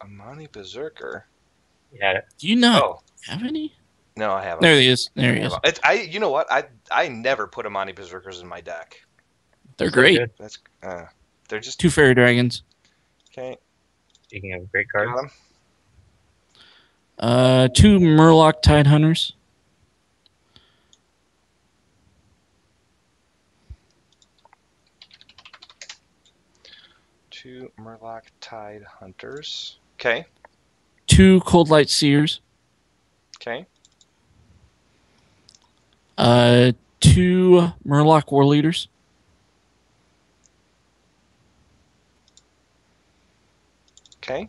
Amani Berserker. Yeah. Do you not Oh. have any? No, I haven't. There he is. There he is. You know what? I never put Amani Berserkers in my deck. They're So great. good. That's they're just 2 Fairy Dragons. okay. Speaking of great cards. Got 'em. 2 Murloc Tide Hunters. Two Murloc Tide Hunters. Okay. 2 Cold Light Seers. Okay. 2 Murloc War Leaders. Okay.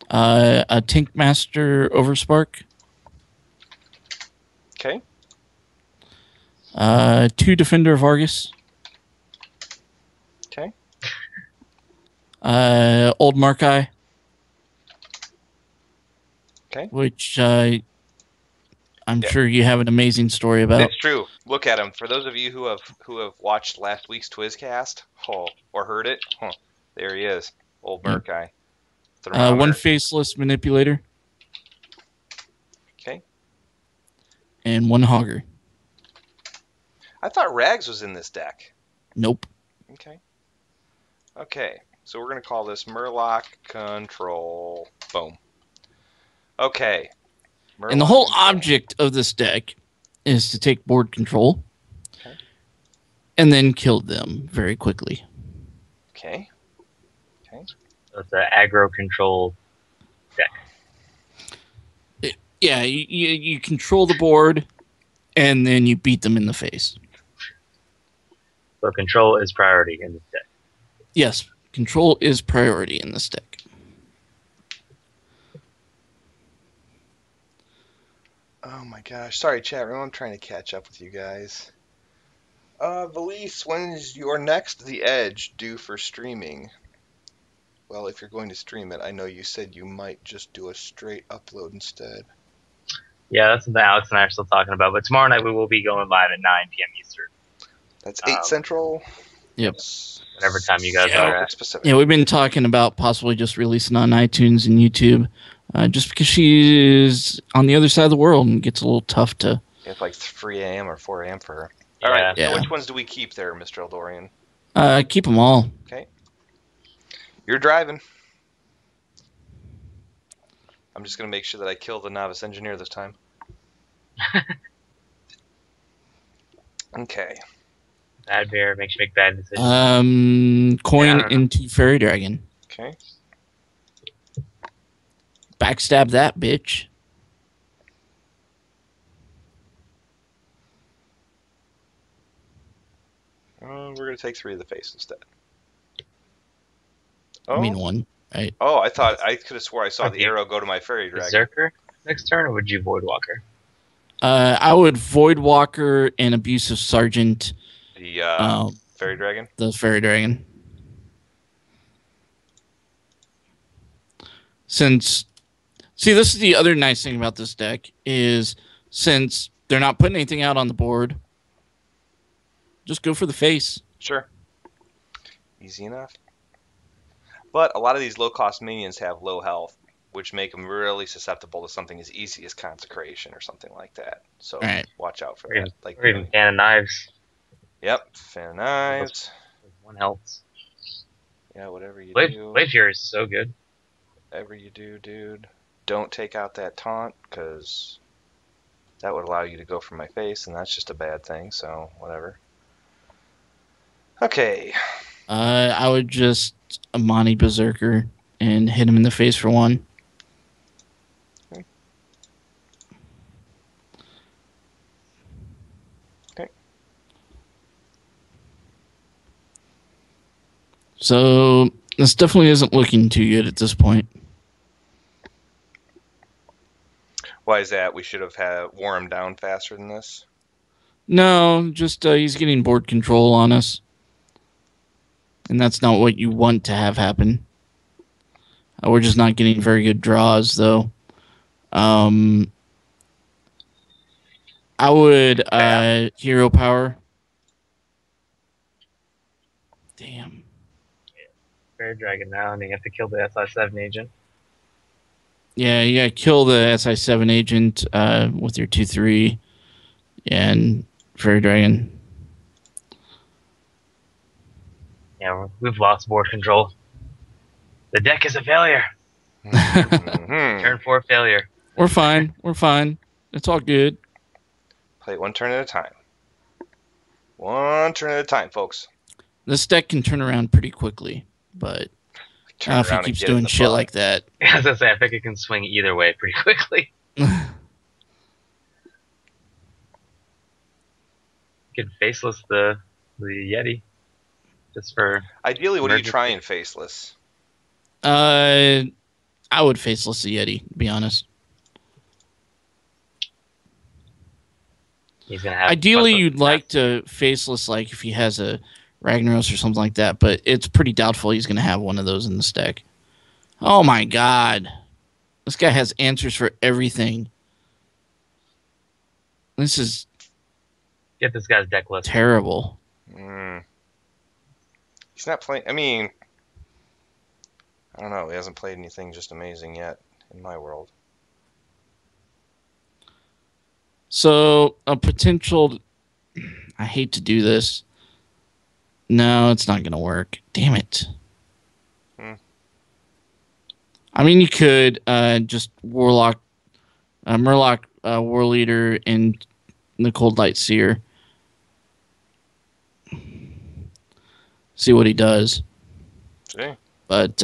A Tankmaster Overspark. Okay. 2 Defender of Argus. Okay. Old Markai. Okay. Which I'm sure you have an amazing story about. It's true. Look at him. For those of you who have watched last week's Twizcast, or heard it, there he is, old Murkai. 1 Faceless Manipulator. Okay. And 1 Hogger. I thought Rags was in this deck. Nope. Okay. Okay. So we're gonna call this Murloc Control. Boom. Okay. And the whole object of this deck is to take board control. Okay. And then kill them very quickly. Okay. Okay. So it's an aggro control deck. Yeah, you control the board, and then you beat them in the face. So control is priority in this deck. Yes, control is priority in this deck. Oh my gosh. Sorry, chat room. I'm trying to catch up with you guys. Valise, when is your next The Edge due for streaming? Well, if you're going to stream it, I know you said you might just do a straight upload instead. Yeah, that's something Alex and I are still talking about. But tomorrow night we will be going live at 9 p.m. Eastern. That's 8 Central. Yep. Whatever time you guys are at. Specific. Yeah, we've been talking about possibly just releasing on iTunes and YouTube, just because she is on the other side of the world and it gets a little tough to. It's like 3 a.m. or 4 a.m. for her. Yeah. All right. Yeah. So which ones do we keep there, Mr. Eldorian? Keep them all. Okay. You're driving. I'm just going to make sure that I kill the novice engineer this time. Okay. Bad bear makes you make bad decisions. Coin into Fairy Dragon. Okay. Backstab that bitch. We're going to take 3 of the face instead. I mean 1, right? Oh, I could have swore I saw the arrow go to my fairy dragon. Berserker next turn, or would you Voidwalker? I would Voidwalker and Abusive Sergeant. The fairy dragon? The Fairy Dragon. See, this is the other nice thing about this deck is since they're not putting anything out on the board, just go for the face. Sure. Easy enough. But a lot of these low-cost minions have low health, which make them really susceptible to something as easy as Consecration or something like that. So watch out for that. Or even Fan of Knives. Yep, Fan of Knives. 1 health. Yeah, whatever you do. Blade Fury is so good. Whatever you do, dude, don't take out that taunt, because that would allow you to go for my face, and that's just a bad thing, so whatever. Okay. I would just Amani Berserker and hit him in the face for 1. Okay. Okay. So this definitely isn't looking too good at this point. Why is that? We should have wore him down faster than this? No, just he's getting board control on us. And that's not what you want to have happen. We're just not getting very good draws, though. I would Bam. hero power. Damn. Fairy Dragon now, and you have to kill the SI7 agent. Yeah, you gotta kill the SI7 agent with your 2/3 and Fairy Dragon. Yeah, we've lost board control. The deck is a failure. Turn 4 failure. We're fine. We're fine. It's all good. Play it one turn at a time. One turn at a time, folks. This deck can turn around pretty quickly, but Turn if he around and keeps get it in doing the shit butt. like that. I was gonna say, I think it can swing either way pretty quickly. You could faceless the Yeti. Just for Ideally, what are you emergency. trying faceless? I would faceless the Yeti, to be honest. He's gonna have Ideally, much less you'd like capacity. to faceless, like if he has a Ragnaros or something like that, but it's pretty doubtful he's going to have one of those in the deck. Oh my god. This guy has answers for everything. This is Get this guy's deck list. terrible. He's not playing. I mean, I don't know. He hasn't played anything just amazing yet in my world. So, a potential. I hate to do this. No, it's not going to work. Damn it. I mean, you could just Murloc War Leader and the Cold Light Seer. See what he does. See? But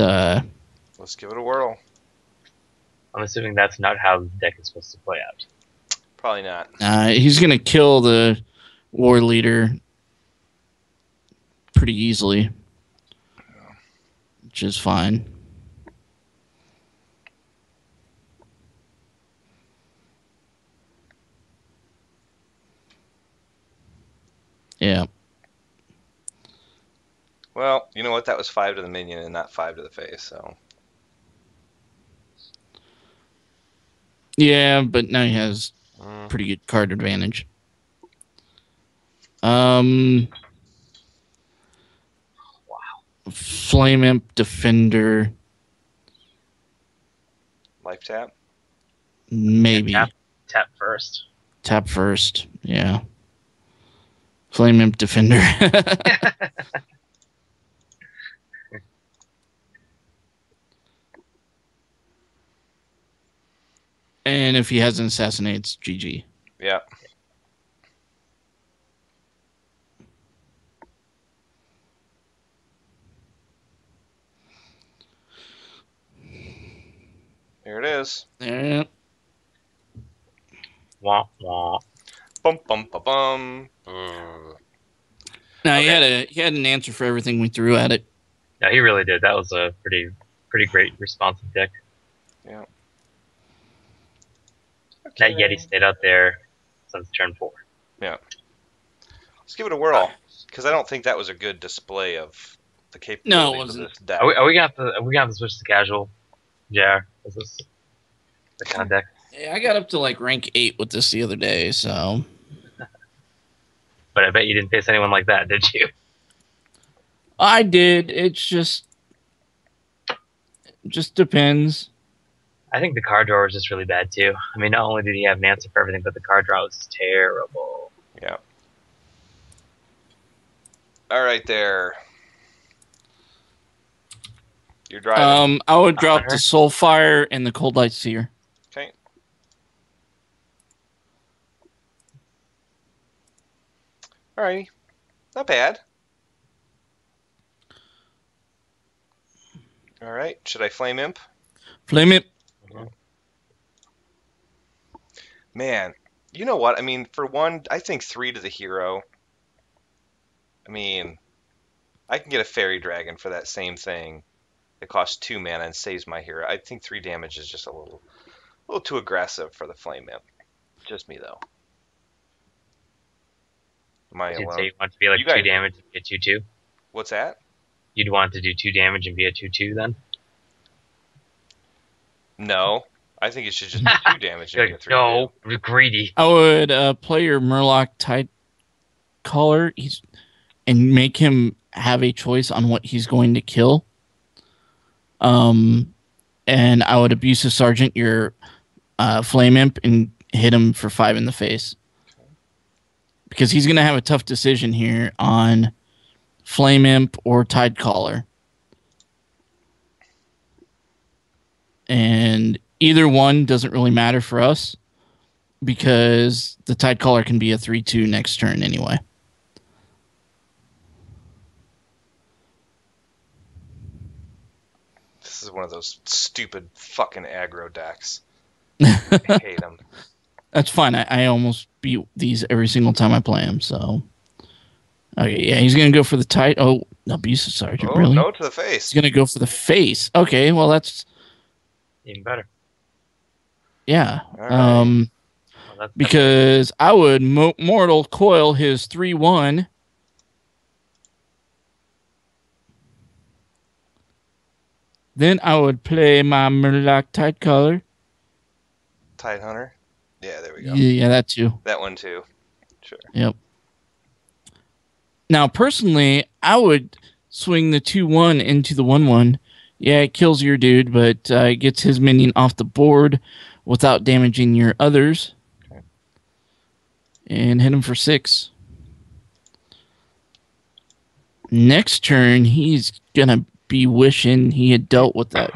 Let's give it a whirl. I'm assuming that's not how the deck is supposed to play out. Probably not. he's going to kill the War Leader pretty easily, which is fine. Yeah. Well, you know what? That was 5 to the minion and not 5 to the face, so. Yeah, but now he has pretty good card advantage. Wow. Flame Imp Defender. Life tap? Maybe. Tap first. Tap first. Yeah. Flame Imp Defender. And if he has an assassinate, it's GG. Yeah. Here it is. Yeah. Wah, wah. Bum bum ba bum. Ugh. No, Okay. he had an answer for everything we threw at it. Yeah, he really did. That was a pretty great responsive deck. Yeah. That Yeti stayed out there since turn 4. Yeah. Let's give it a whirl, because I don't think that was a good display of the capabilities of wasn't. this deck. Are we gonna have to switch to casual? Yeah. Is this the kind of deck? Yeah, I got up to like rank 8 with this the other day, so. But I bet you didn't face anyone like that, did you? I did. It's just depends. I think the card draw was just really bad too. I mean, not only did he have an answer for everything, but the card draw was terrible. Yeah. All right, there. You're driving. I would drop Hunter? the Soulfire and the Cold Light Seer. Okay. All righty. Not bad. All right. Should I Flame Imp? Flame Imp. Man, you know what? I mean, for one, I think 3 to the hero. I mean, I can get a Fairy Dragon for that same thing. It costs 2 mana and saves my hero. I think 3 damage is just a little too aggressive for the Flame Imp. Just me, though. Am I You'd alone? say you want to be like You guys- 2 damage and be a 2/2. What's that? You'd want to do 2 damage and be a 2/2 then. No. I think it should just be 2 damage and be a 3-2. No, we're greedy. I would play your Murloc Tide Caller and make him have a choice on what he's going to kill. And I would Abusive Sergeant your Flame Imp and hit him for 5 in the face. Because he's going to have a tough decision here on Flame Imp or Tide Caller. And either one doesn't really matter for us because the Tide Caller can be a 3-2 next turn anyway. This is one of those stupid fucking aggro decks. I hate them. That's fine. I almost beat these every single time I play them. So, okay, yeah, he's gonna go for the Tide. Oh, Abusive Sergeant, really? No, to the face. He's gonna go for the face. Okay, well that's Even better. yeah. All right. Well, Because I would Mortal Coil his 3-1. Then I would play my Murloc Tide Caller. Tide Hunter. Yeah, there we go. Yeah, that too. That one too. Sure. Yep. Now, personally, I would swing the 2-1 into the 1-1. Yeah, it kills your dude, but it gets his minion off the board without damaging your others. Okay. And hit him for 6. Next turn, he's going to be wishing he had dealt with that.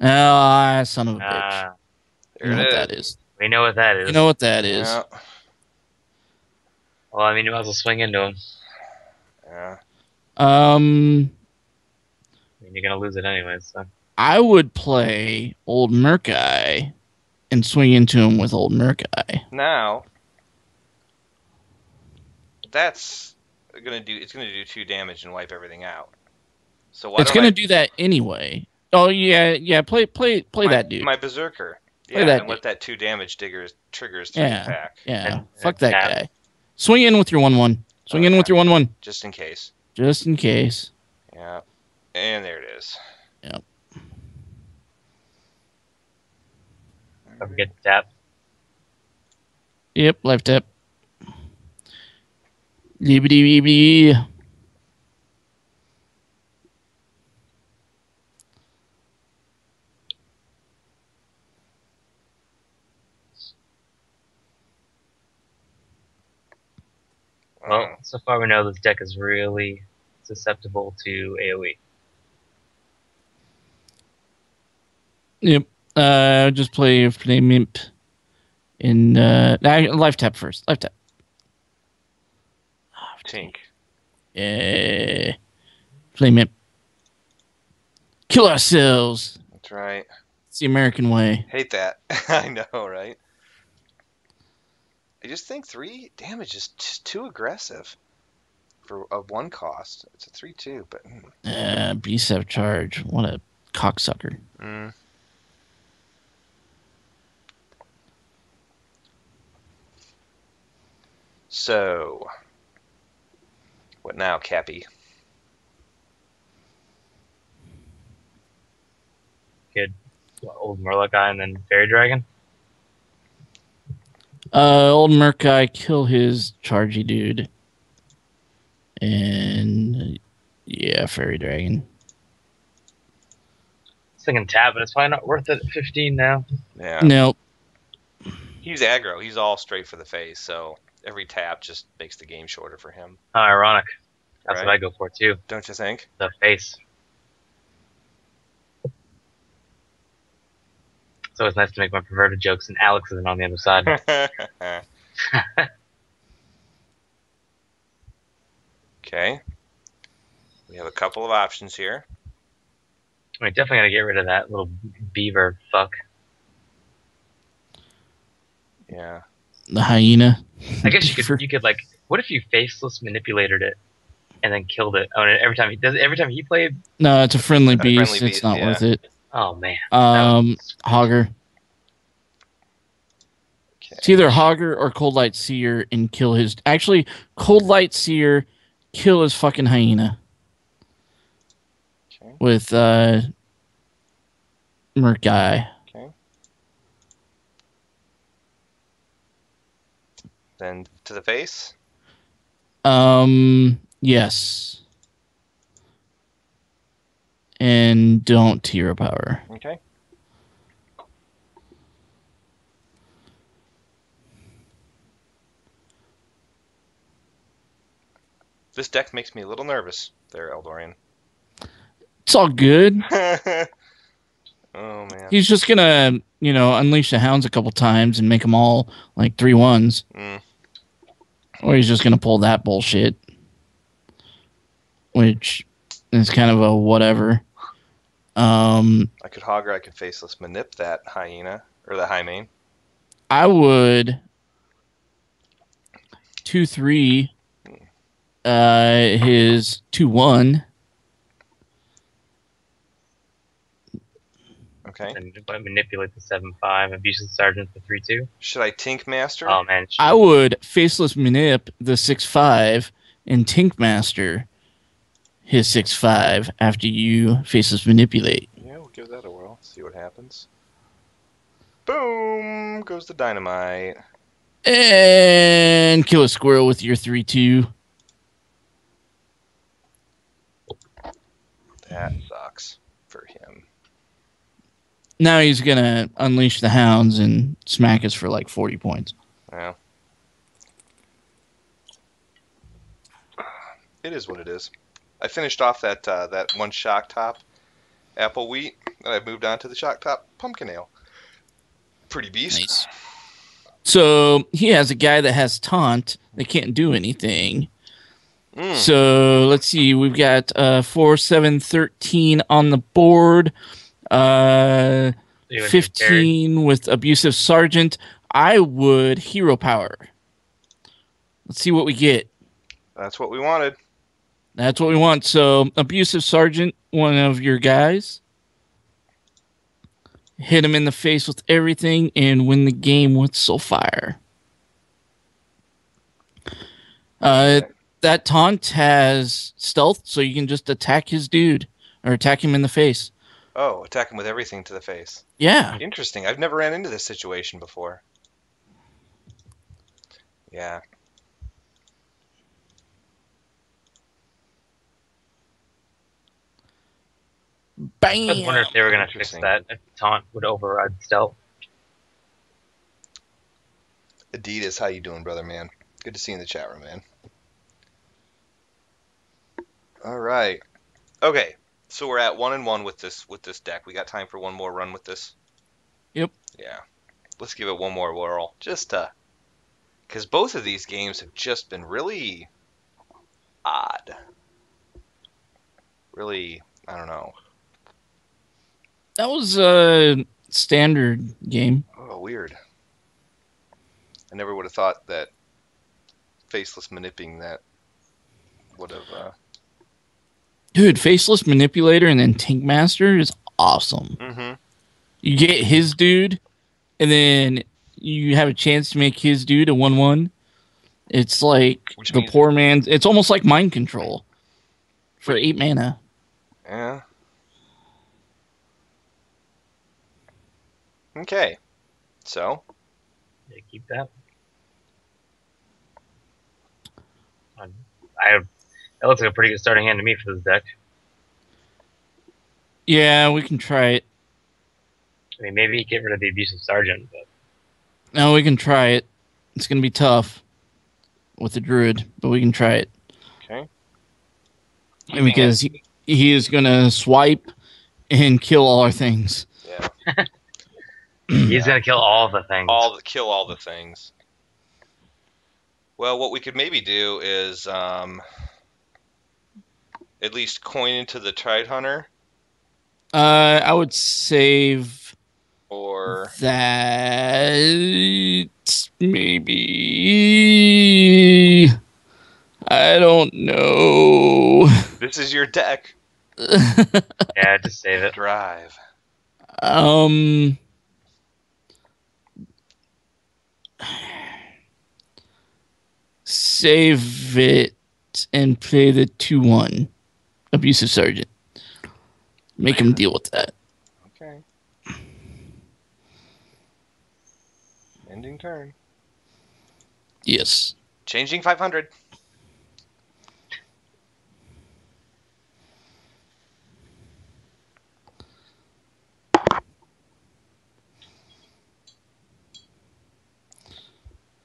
Ah, son of a bitch. You know what that is. We know what that is. You know what that is. Yeah. Well, I mean, you might as well swing into him. Yeah. I mean, you're gonna lose it anyways. So. I would play Old Murkai and swing into him with Old Murkai. Now, that's gonna do. It's gonna do 2 damage and wipe everything out. So why It's gonna do that anyway. Oh yeah. Play that dude. My Berserker. Play Yeah, that and with that 2 damage triggers 3 attack. Yeah. And Fuck that tap. guy. Swing in with your 1-1. Swing in with your 1-1. Just in case. Just in case. Yeah. And there it is. Yep. Don't forget to tap. Yep. Life tap. Libbity. Well, so far we know this deck is really susceptible to AoE. Yep. Just play Flame Imp in life tap first. Life tap. Tink. Yeah. Flame Imp. Kill ourselves. That's right. It's the American way. Hate that. I know, right? I just think 3 damage is just too aggressive for a 1 cost. It's a 3-2, but B7 charge. What a cocksucker. So, what now, Cappy? Good. Old Murloc guy and then Fairy Dragon. Old Murkai, kill his chargy dude. And yeah, Fairy Dragon. It's thinking tap, but it's probably not worth it at 15 now. Yeah. Nope. He's aggro. He's all straight for the face, so every tap just makes the game shorter for him. How ironic. That's Right. what I go for too. Don't you think? The face. So it's nice to make my perverted jokes, and Alex isn't on the other side. Okay. We have a couple of options here. I mean, definitely gotta get rid of that little beaver fuck. Yeah. The hyena. I guess you could like, what if you faceless manipulated it and then killed it? Oh, and every time he played. No, it's a friendly beast. friendly It's beast, not yeah. worth it. Oh man. Hogger. Okay. It's either Hogger or Cold Light Seer and kill his. Actually, Cold Light Seer, kill his fucking hyena. Okay. with Murkai. Okay. Then to the face. Yes. And don't hero power. Okay. This deck makes me a little nervous there, Eldorian. It's all good. Oh, man. He's just gonna, unleash the hounds a couple times and make them all like 3/1s. Or he's just gonna pull that bullshit. Which is kind of a whatever. I could hog or I could faceless manip that hyena or the high main. I would 2/3 his 2/1. Okay. And manipulate the 7/5, abusive sergeant the 3/2. Should I Tink Master? Oh man, I would faceless manip the 6/5 and Tink Master his 6/5 after you faceless manipulate. Yeah, we'll give that a whirl. See what happens. Boom! Goes the dynamite. And kill a squirrel with your 3/2. That sucks for him. Now he's gonna unleash the hounds and smack us for like 40 points. Yeah. It is what it is. I finished off that that one shock top apple wheat, and I've moved on to the shock top pumpkin ale. Pretty beast. Nice. So he has a guy that has taunt. They can't do anything. So let's see. We've got 4, 7, 13 on the board. 15 with abusive sergeant. I would hero power. Let's see what we get. That's what we wanted. That's what we want. So abusive sergeant, one of your guys. Hit him in the face with everything and win the game with Soulfire. That taunt has stealth, so you can just attack his dude or attack him in the face. Oh, attack him with everything to the face. Yeah. Interesting. I've never ran into this situation before. Yeah. Bam! I was wondering if they were going to fix that. If taunt would override stealth. Adidas, how you doing, brother, man? Good to see you in the chat room, man. All right. Okay. So we're at 1-1 with this deck. We got time for one more run with this. Yep. Yeah. Let's give it one more whirl, just because both of these games have just been really odd. Really, I don't know. That was a standard game. Oh, weird. I never would have thought that faceless manipulating that would have. Dude, faceless manipulator and then Tink Master is awesome. Mm-hmm. You get his dude, and then you have a chance to make his dude a 1/1. It's like the poor man's. It's almost like mind control for 8 mana. Yeah. Okay. So. Yeah, keep that. That looks like a pretty good starting hand to me for this deck. Yeah, we can try it. I mean, maybe get rid of the abusive sergeant, but no, we can try it. It's gonna be tough with the druid, but we can try it. Okay. And because he is gonna swipe and kill all our things. Yeah. He's gonna kill all the things. Kill all the things. Well, what we could maybe do is at least coin into the Tide Hunter. I would save or that maybe. I don't know. This is your deck. Yeah, just save it. Drive. Save it and play the 2/1 abusive sergeant. Make him deal with that. Okay. Ending turn. Yes. Changing 500.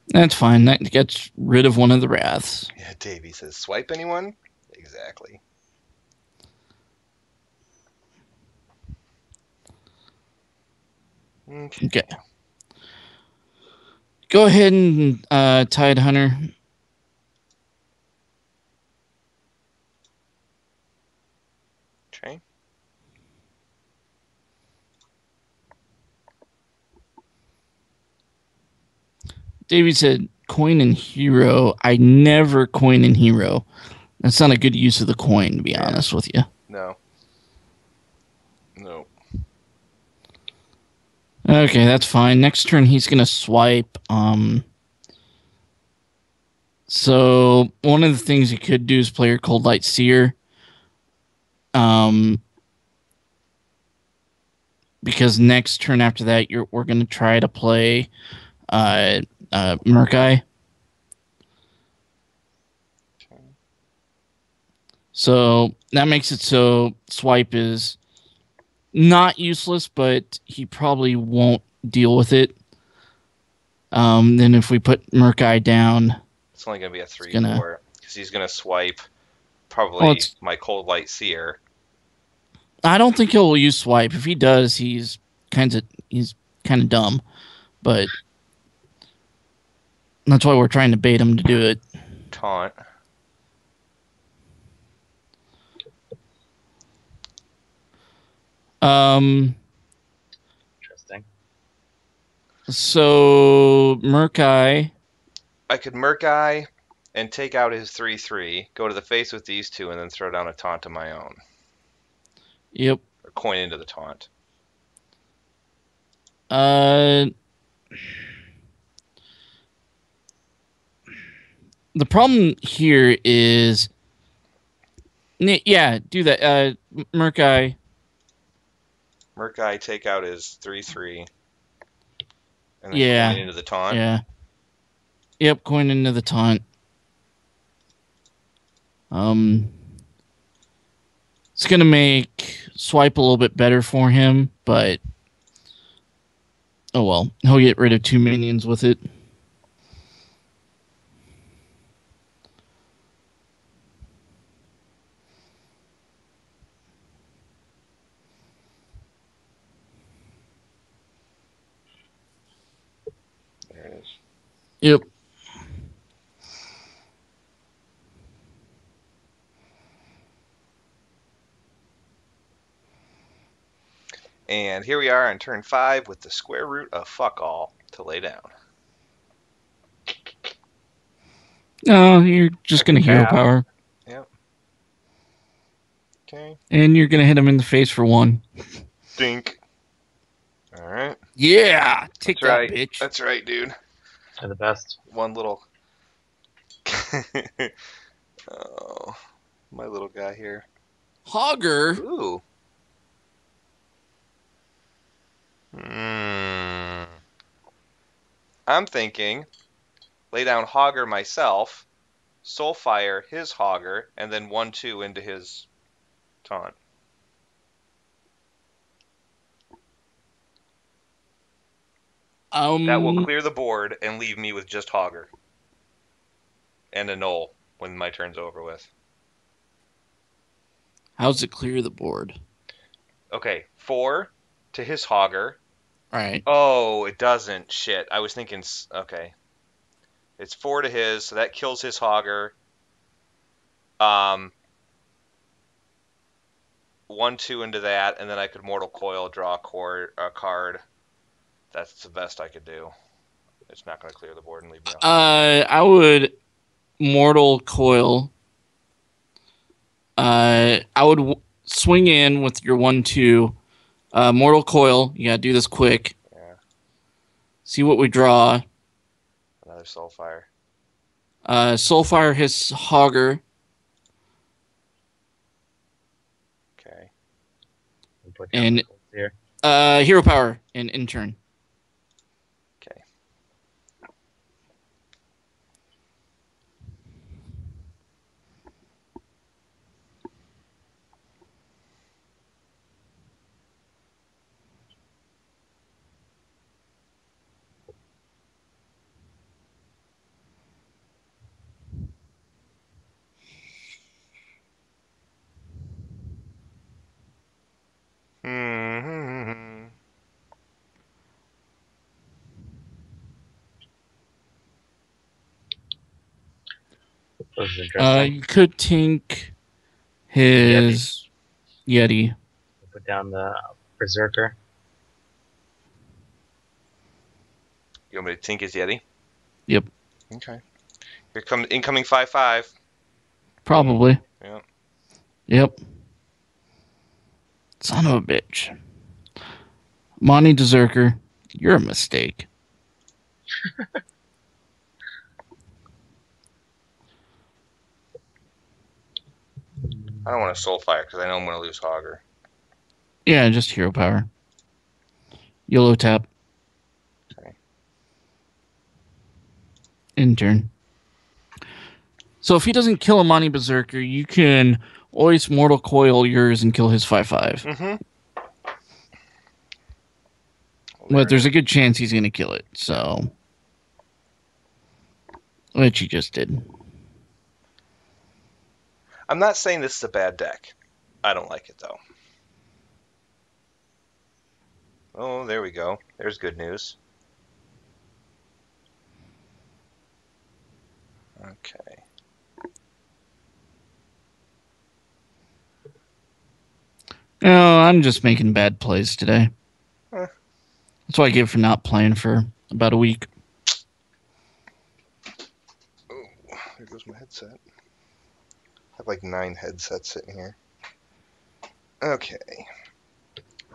That's fine. That gets rid of one of the wraths. Yeah, Davey says, swipe anyone? Exactly. Okay. Go ahead and Tide Hunter. Okay. Davey said, coin and hero. I never coin in hero. That's not a good use of the coin, to be honest with you. No. No. Okay, that's fine. Next turn, he's going to swipe. So one of the things you could do is play your Cold Light Seer. Because next turn after that, we're going to try to play Murkai. Okay. So that makes it so swipe is not useless, but he probably won't deal with it. Then if we put Murkai down, it's only going to be a 3/4 because he's going to swipe probably my Cold Light Seer. I don't think he'll use swipe. If he does, he's kind of dumb, but that's why we're trying to bait him to do it. Taunt. Interesting. So Murkai. I could Murkai and take out his 3/3, go to the face with these two, and then throw down a taunt of my own. Yep. Or coin into the taunt. The problem here is, yeah, do that. Murkai. Murkai, take out his 3/3, and then coin into the taunt. Yeah. Yep, coin into the taunt. It's gonna make swipe a little bit better for him, but oh well, he'll get rid of 2 minions with it. There it is. Yep. And here we are on turn 5 with the square root of fuck all to lay down. No, you're just going to hero power. Yep. Okay. And you're going to hit him in the face for 1. Dink. All right. Yeah. Take That's that, right. bitch. That's right, dude. They're the best. One little... oh, my little guy here. Hogger. Ooh. I'm thinking, lay down Hogger myself, Soulfire his Hogger, and then 1/2 into his taunt. That will clear the board and leave me with just Hogger. And a null when my turn's over with. How's it clear the board? Okay, 4 to his Hogger. Right. Oh, it doesn't. Shit. I was thinking... Okay. It's 4 to his, so that kills his Hogger. 1/2 into that, and then I could Mortal Coil, draw a card. That's the best I could do. It's not going to clear the board and leave me off. I would Mortal Coil. I would swing in with your 1/2. Mortal Coil. You gotta do this quick. Yeah. See what we draw. Another Soulfire. Soulfire his Hogger. Okay. put down And the bolts here. hero power and intern. Okay. Hmm. This is interesting. You could tink his Yeti. Put down the Berserker. You want me to tink his Yeti? Yep, Okay. Here comes incoming 5/5. probably. Yeah. Yep. Son of a bitch. Monty Berserker, you're a mistake. I don't want to Soulfire because I know I'm going to lose Hogger. Yeah, just hero power. YOLO tap. Okay. Intern. So if he doesn't kill a Monty Berserker, you can always Mortal Coil yours and kill his 5/5. Mm-hmm. But there's a good chance he's going to kill it, so. Which he just did. I'm not saying this is a bad deck. I don't like it, though. Oh, there we go. There's good news. Okay. No, I'm just making bad plays today. Eh. That's what I get for not playing for about a week. Oh, there goes my headset. I have like 9 headsets sitting here. Okay.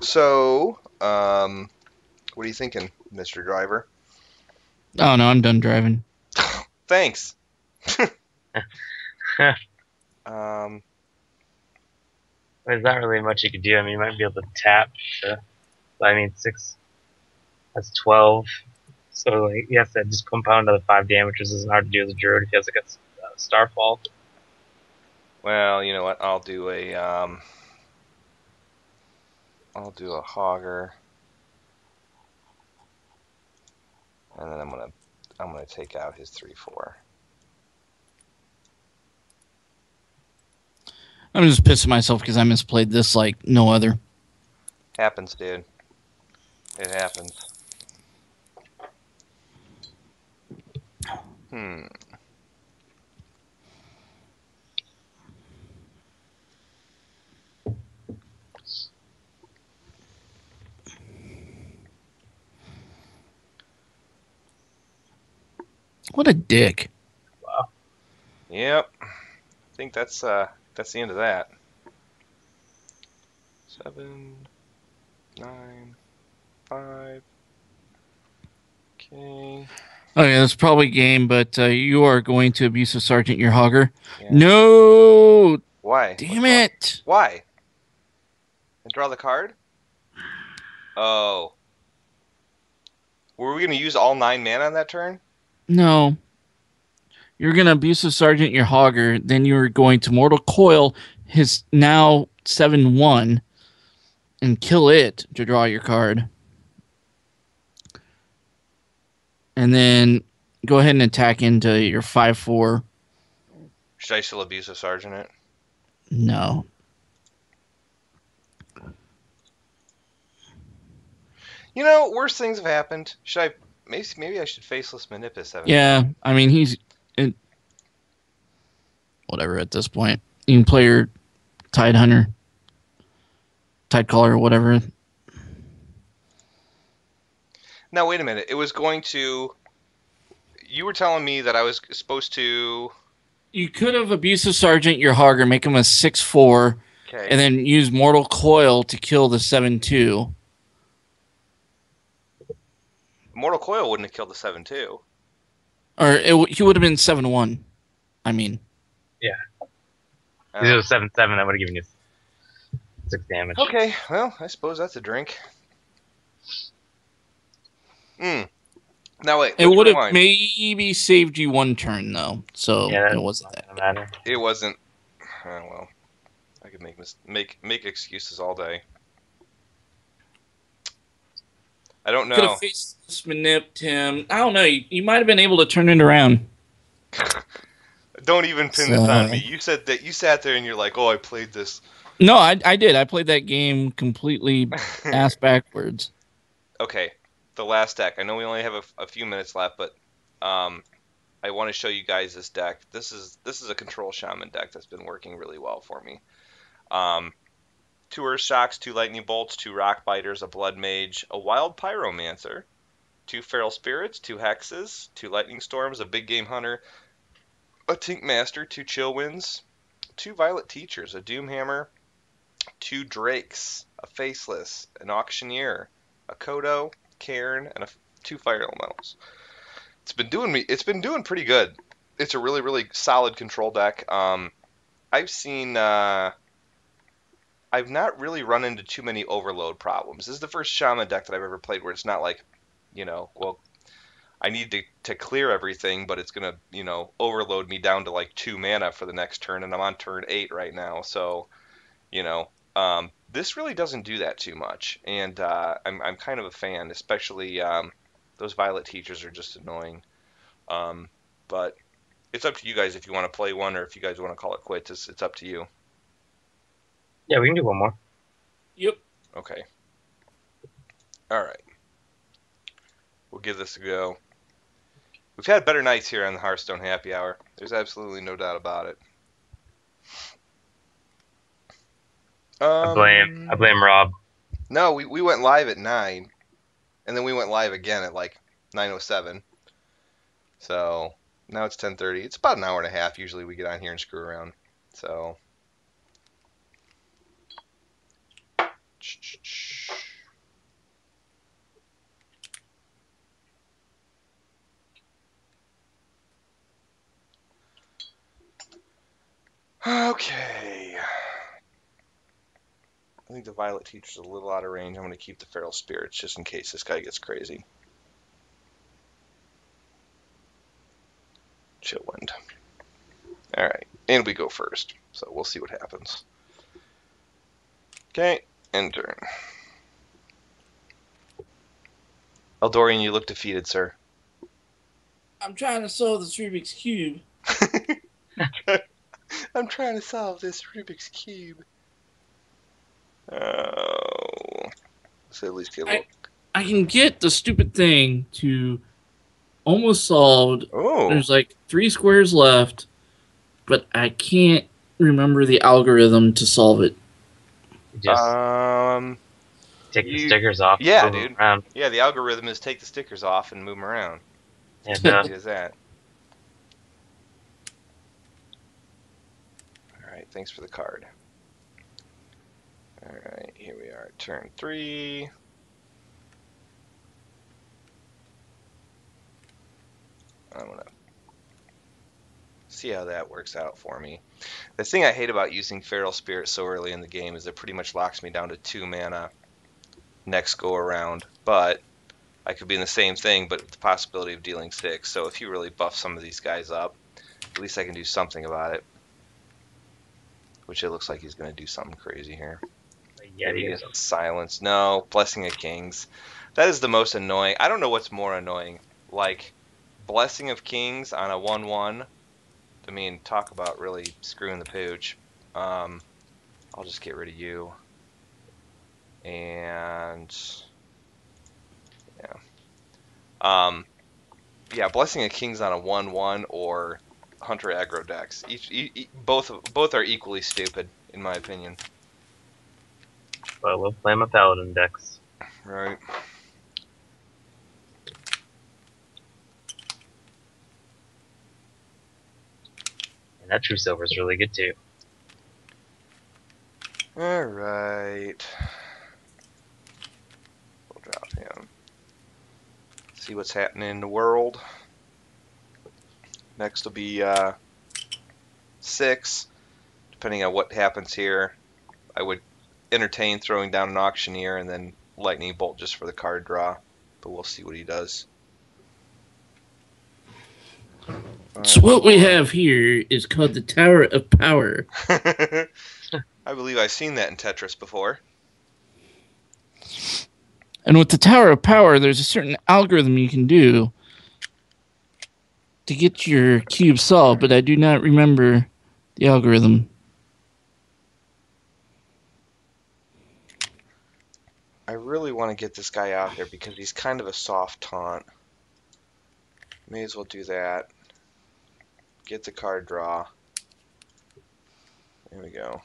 So, what are you thinking, Mr. Driver? Oh, no, I'm done driving. Thanks. There's not really much you could do. I mean, you might be able to tap. I mean, 6. That's 12. So, like, he has to just compound another 5 damage, which isn't hard to do as a Druid if he has like a Starfall. Well, you know what? I'll do a Hogger, and then I'm gonna take out his 3/4. I'm just pissing myself because I misplayed this like no other. Happens, dude. It happens. What a dick. Wow. Yep. I think that's the end of that. 7, 9, 5. Okay. Okay, that's probably game, but you are going to Abusive Sergeant your Hogger. Yeah. No! Why? Damn it! Why? And draw the card? Oh. Were we going to use all 9 mana on that turn? No. You're going to Abusive Sergeant your Hogger, then you're going to Mortal Coil his now 7/1 and kill it to draw your card. And then go ahead and attack into your 5/4. Should I still Abusive Sergeant it? No. You know, worse things have happened. Should I... Maybe I should Faceless Manip his 7. Yeah, I mean, he's... whatever at this point. You can play your Tide Hunter. Tide Caller or whatever. Now, wait a minute. It was going to... You were telling me that I was supposed to... You could have Abusive Sergeant your Hogger, make him a 6/4, Okay. and then use Mortal Coil to kill the 7/2. Mortal Coil wouldn't have killed the 7/2. Or he would have been 7/1. I mean. Yeah. If it was 7/7, that would have given you 6 damage. Okay, well, I suppose that's a drink. Now wait, It let's would have rewind. maybe saved you one turn though, so Yeah, it that's wasn't not that. gonna matter. It wasn't. Oh, well, I could make excuses all day. I don't Could have know. faced this manip, Tim. I don't know. You might have been able to turn it around. Don't even pin this on So, me. You said that you sat there and you're like, "Oh, I played this." no, I did. I played that game completely ass backwards. Okay, the last deck. I know we only have a few minutes left, but I want to show you guys this deck. This is a control shaman deck that's been working really well for me. Um, 2 Earth Shocks, 2 Lightning Bolts, 2 Rock Biters, a Blood Mage, a Wild Pyromancer, 2 Feral Spirits, 2 Hexes, 2 Lightning Storms, a Big Game Hunter, a Tink Master, 2 Chill Winds, 2 Violet Teachers, a Doom Hammer, 2 Drakes, a Faceless, an Auctioneer, a Kodo, Cairn, and 2 Fire Elementals. It's been doing pretty good. It's a really solid control deck. I've not really run into too many overload problems. This is the first Shaman deck that I've ever played where it's not like, well, I need to clear everything, but it's gonna, overload me down to like 2 mana for the next turn, and I'm on turn 8 right now. So, this really doesn't do that too much, and I'm kind of a fan, especially those Violet Teachers are just annoying. But it's up to you guys if you want to play one or if you guys want to call it quits. It's up to you. Yeah, we can do one more. Yep. Okay. All right. We'll give this a go. We've had better nights here on the Hearthstone Happy Hour. There's absolutely no doubt about it. I blame Rob. No, we went live at 9, and then we went live again at like 9:07. So now it's 10:30. It's about an hour and a half. Usually we get on here and screw around. So. Okay. I think the Violet Teacher's a little out of range. I'm going to keep the Feral Spirits just in case this guy gets crazy. Chillwind. Alright, and we go first. So we'll see what happens. Okay, end turn. Eldorian, you look defeated, sir. I'm trying to solve this Rubik's Cube. I'm trying to solve this Rubik's Cube. Oh. Let's at least get a little... I can get the stupid thing to almost solved. Oh. There's like 3 squares left, but I can't remember the algorithm to solve it. Just take the stickers off. Yeah, dude. Yeah, the algorithm is take the stickers off and move them around. Yeah, Easy as that. Alright, thanks for the card. Alright, here we are. Turn 3. I'm going to see how that works out for me. The thing I hate about using Feral Spirit so early in the game is it pretty much locks me down to 2 mana next go around. But I could be in the same thing, but with the possibility of dealing 6. So if you really buff some of these guys up, at least I can do something about it. Which it looks like he's going to do something crazy here. Yeah, he is. Silence. No, Blessing of Kings. That is the most annoying. I don't know what's more annoying. Like, Blessing of Kings on a 1/1. I mean, talk about really screwing the pooch. I'll just get rid of you. And yeah. Yeah, Blessing of Kings on a 1/1 or Hunter aggro decks. Both are equally stupid, in my opinion. But we'll play my Paladin decks. Right. And that True Silver is really good too. Alright. We'll drop him. See what's happening in the world. Next will be 6. Depending on what happens here, I would entertain throwing down an auctioneer and then lightning bolt just for the card draw, but we'll see what he does. So what we have here is called the Tower of Power. I believe I've seen that in Tetris before. And with the Tower of Power, there's a certain algorithm you can do to get your cube solved, but I do not remember the algorithm. I really want to get this guy out here because he's kind of a soft taunt. May as well do that. Get the card draw. There we go.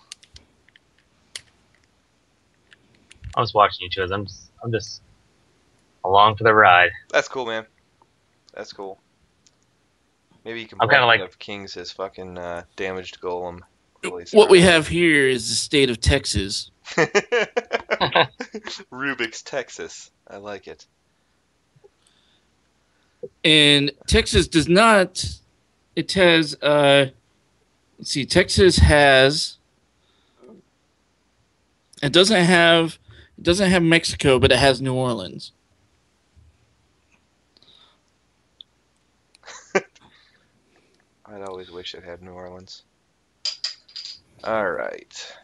I was watching you two. I'm just along for the ride. That's cool, man. That's cool. Maybe you can I'm kinda like- of Kings his fucking damaged golem. Really What we have here is the state of Texas. Rubik's Texas. I like it. And Texas does not. It has. Let's see. Texas has. It doesn't have. It doesn't have Mexico, but it has New Orleans. I'd always wish it had New Orleans. All right.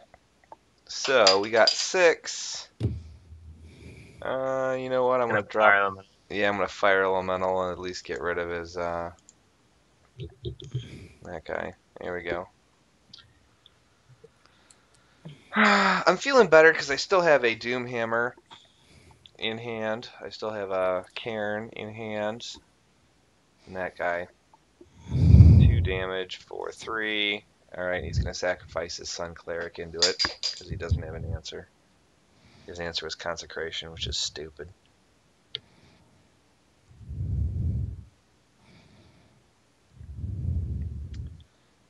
So we got 6. You know what? I'm gonna drop. Fire them. Yeah, I'm gonna fire elemental and at least get rid of his that guy. There we go. I'm feeling better because I still have a Doomhammer in hand. I still have a Cairn in hand. And that guy. 2 damage for 3. Alright, he's gonna sacrifice his Sun Cleric into it because he doesn't have an answer. His answer was Consecration, which is stupid.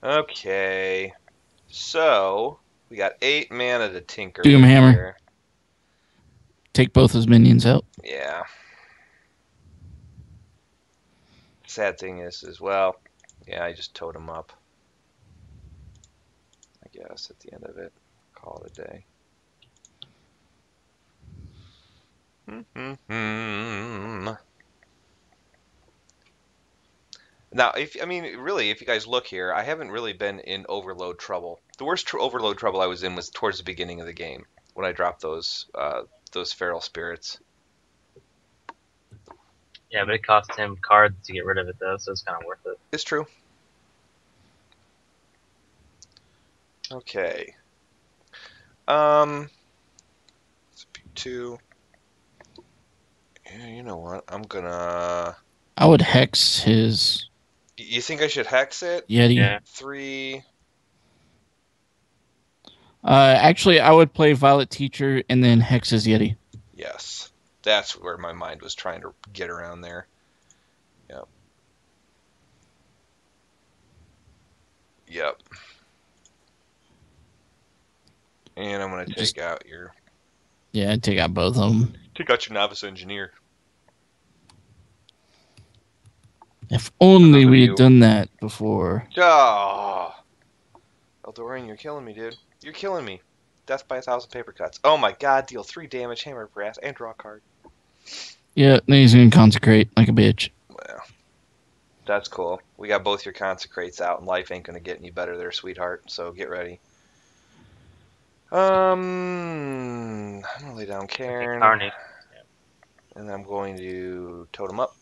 Okay, so we got 8 mana to tinker. Doomhammer. Here. Take both his minions out. Yeah. Sad thing is, as well, yeah, I just towed him up. I guess at the end of it, call it a day. Now, if you guys look here, I haven't really been in overload trouble. The worst overload trouble I was in was towards the beginning of the game when I dropped those feral spirits. Yeah, but it cost him cards to get rid of it though, so it's kind of worth it. It's true. Okay. Two. Yeah, you know what? I'm gonna. I would hex his You think I should hex it? Yeti. Yeah. 3. Actually, I would play Violet Teacher and then hex his Yeti. Yes. That's where my mind was trying to get around there. Yep. Yep. And I'm gonna take out your. Yeah, I'd take out both of them. Take out your Novice Engineer. If only we you. had done that before. Oh! Eldorian, you're killing me, dude. You're killing me. Death by 1,000 paper cuts. Oh my god, deal 3 damage, hammer brass, and draw a card. Yeah, then he's gonna consecrate like a bitch. Well, that's cool. We got both your consecrates out, and life ain't gonna get any better there, sweetheart, so get ready. I'm gonna lay down Cairn. And then I'm going to totem up.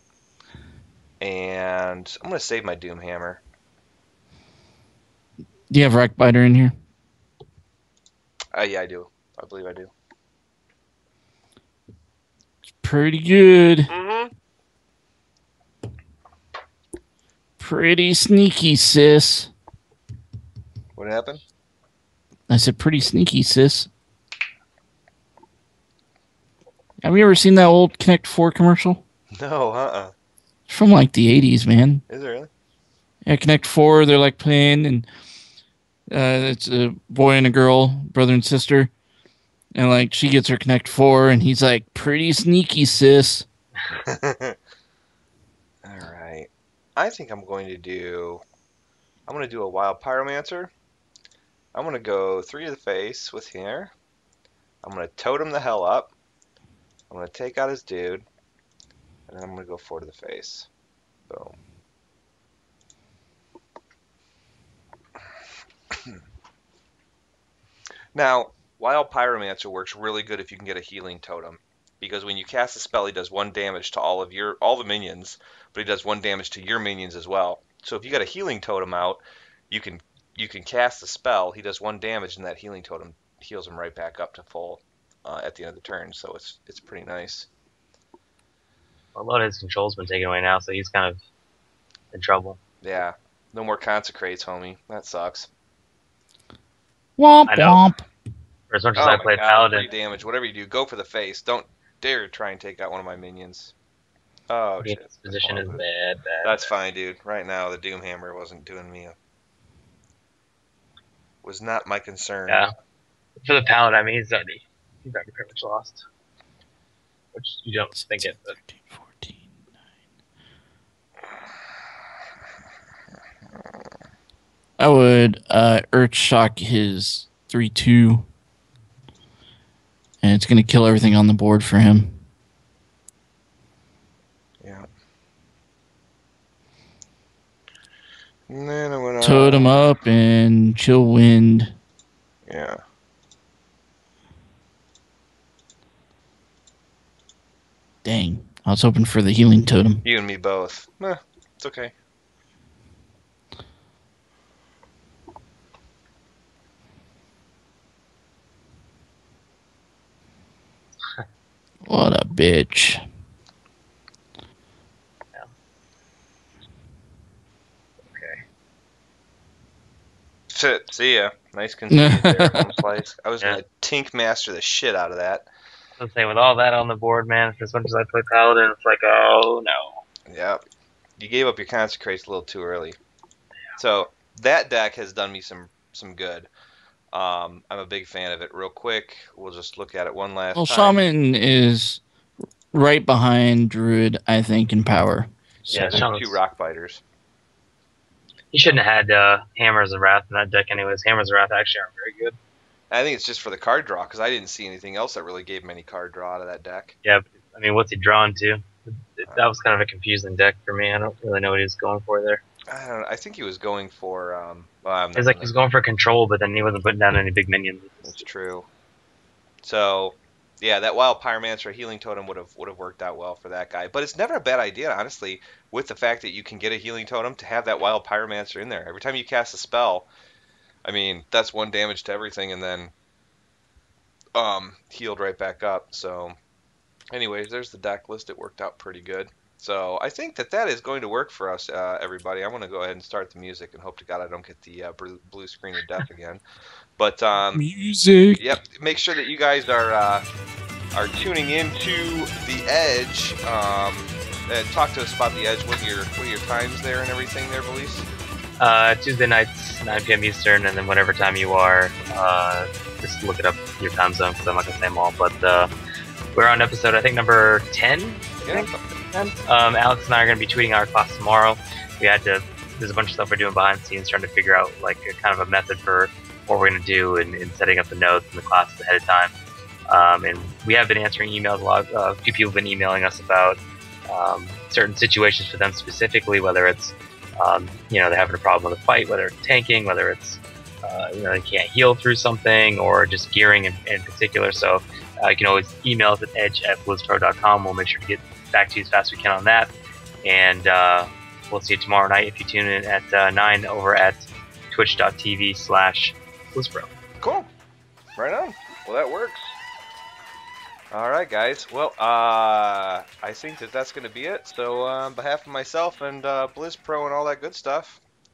And I'm going to save my Doomhammer. Do you have Rackbiter in here? Yeah, I do. I believe I do. Pretty good. Mm-hmm. Pretty sneaky, sis. What happened? I said pretty sneaky, sis. Have you ever seen that old Connect 4 commercial? No, uh-uh. It's from like the 80s, man. Is it really? Yeah, Connect 4, they're like playing, and it's a boy and a girl, brother and sister. And like she gets her Connect 4, and he's like, pretty sneaky, sis. Alright. I think I'm going to do a Wild Pyromancer. I'm going to go 3 to the face with here. I'm going to totem the hell up. I'm going to take out his dude. And then I'm going to go 4 to the face. Boom. Now, Wild Pyromancer works really good if you can get a healing totem. Because when you cast a spell, he does 1 damage to all the minions, but he does 1 damage to your minions as well. So if you got a healing totem out, you can cast a spell, he does 1 damage, and that healing totem heals him right back up to full at the end of the turn. So it's pretty nice. A lot of his control's been taken away now, so he's kind of in trouble. Yeah. No more consecrates, homie. That sucks. Womp I know. womp. For as much as I played Paladin. 3 damage. Whatever you do, go for the face. Don't dare try and take out one of my minions. Oh, shit. This position is bad. That's fine, dude. Right now, the Doomhammer wasn't doing me was not my concern. Yeah. For the Paladin, I mean, he's already pretty much lost. Which you don't think it, but 13, 14, 9. I would Earth Shock his 3/2. And it's going to kill everything on the board for him. Yeah. And then I'm going to Totem up and Chill Wind. Yeah. Dang. I was hoping for the healing totem. You and me both. It's okay. What a bitch. Shit, see ya. Nice conceit there, Home Slice. I was going to Tink Master the shit out of that. I was saying, with all that on the board, man, for as much as I play Paladin, it's like, oh no. Yep. You gave up your Consecrates a little too early. So, that deck has done me some good. I'm a big fan of it. Real quick, we'll just look at it one last time. Shaman is right behind Druid, I think, in power. So yeah, Shaman's 2 Rock Biters. He shouldn't have had Hammers of Wrath in that deck anyways. Hammers of Wrath actually aren't very good. I think it's just for the card draw, because I didn't see anything else that really gave him any card draw out of that deck. Yeah, but, I mean, what's he drawn to? That was kind of a confusing deck for me. I don't really know what he was going for there. I don't know. I think he was going for... it's like he's going for control, but then he wasn't putting down any big minions. That's true. So, yeah, that Wild Pyromancer Healing Totem would have worked out well for that guy. But it's never a bad idea, honestly, with the fact that you can get a Healing Totem to have that Wild Pyromancer in there. Every time you cast a spell, I mean, that's 1 damage to everything, and then healed right back up. So, anyways, there's the deck list. It worked out pretty good. So I think that is going to work for us, everybody. I'm going to go ahead and start the music and hope to God I don't get the blue screen of death again. But music. Yep. Make sure that you guys are tuning into the Edge. And talk to us about the Edge. What are your times there and everything there, Belize? Tuesday nights, 9 p.m. Eastern, and then whatever time you are, just look it up your time zone because I'm not gonna say them all. But we're on episode, I think, number 10. Yeah. Alex and I are going to be tweeting our class tomorrow. There's a bunch of stuff we're doing behind the scenes, trying to figure out like a kind of a method for what we're going to do in setting up the notes and the classes ahead of time. And we have been answering emails a lot. A few people have been emailing us about certain situations for them specifically, whether it's they're having a problem with a fight, whether it's tanking, whether it's they can't heal through something, or just gearing in particular. So you can always email us at edge@blizzpro.com. We'll make sure to get back to you as fast as we can on that. And we'll see you tomorrow night if you tune in at 9 over at twitch.tv/blizzpro. Cool. Right on. Well, that works. All right, guys. Well, I think that's going to be it. So on behalf of myself and BlizzPro and all that good stuff,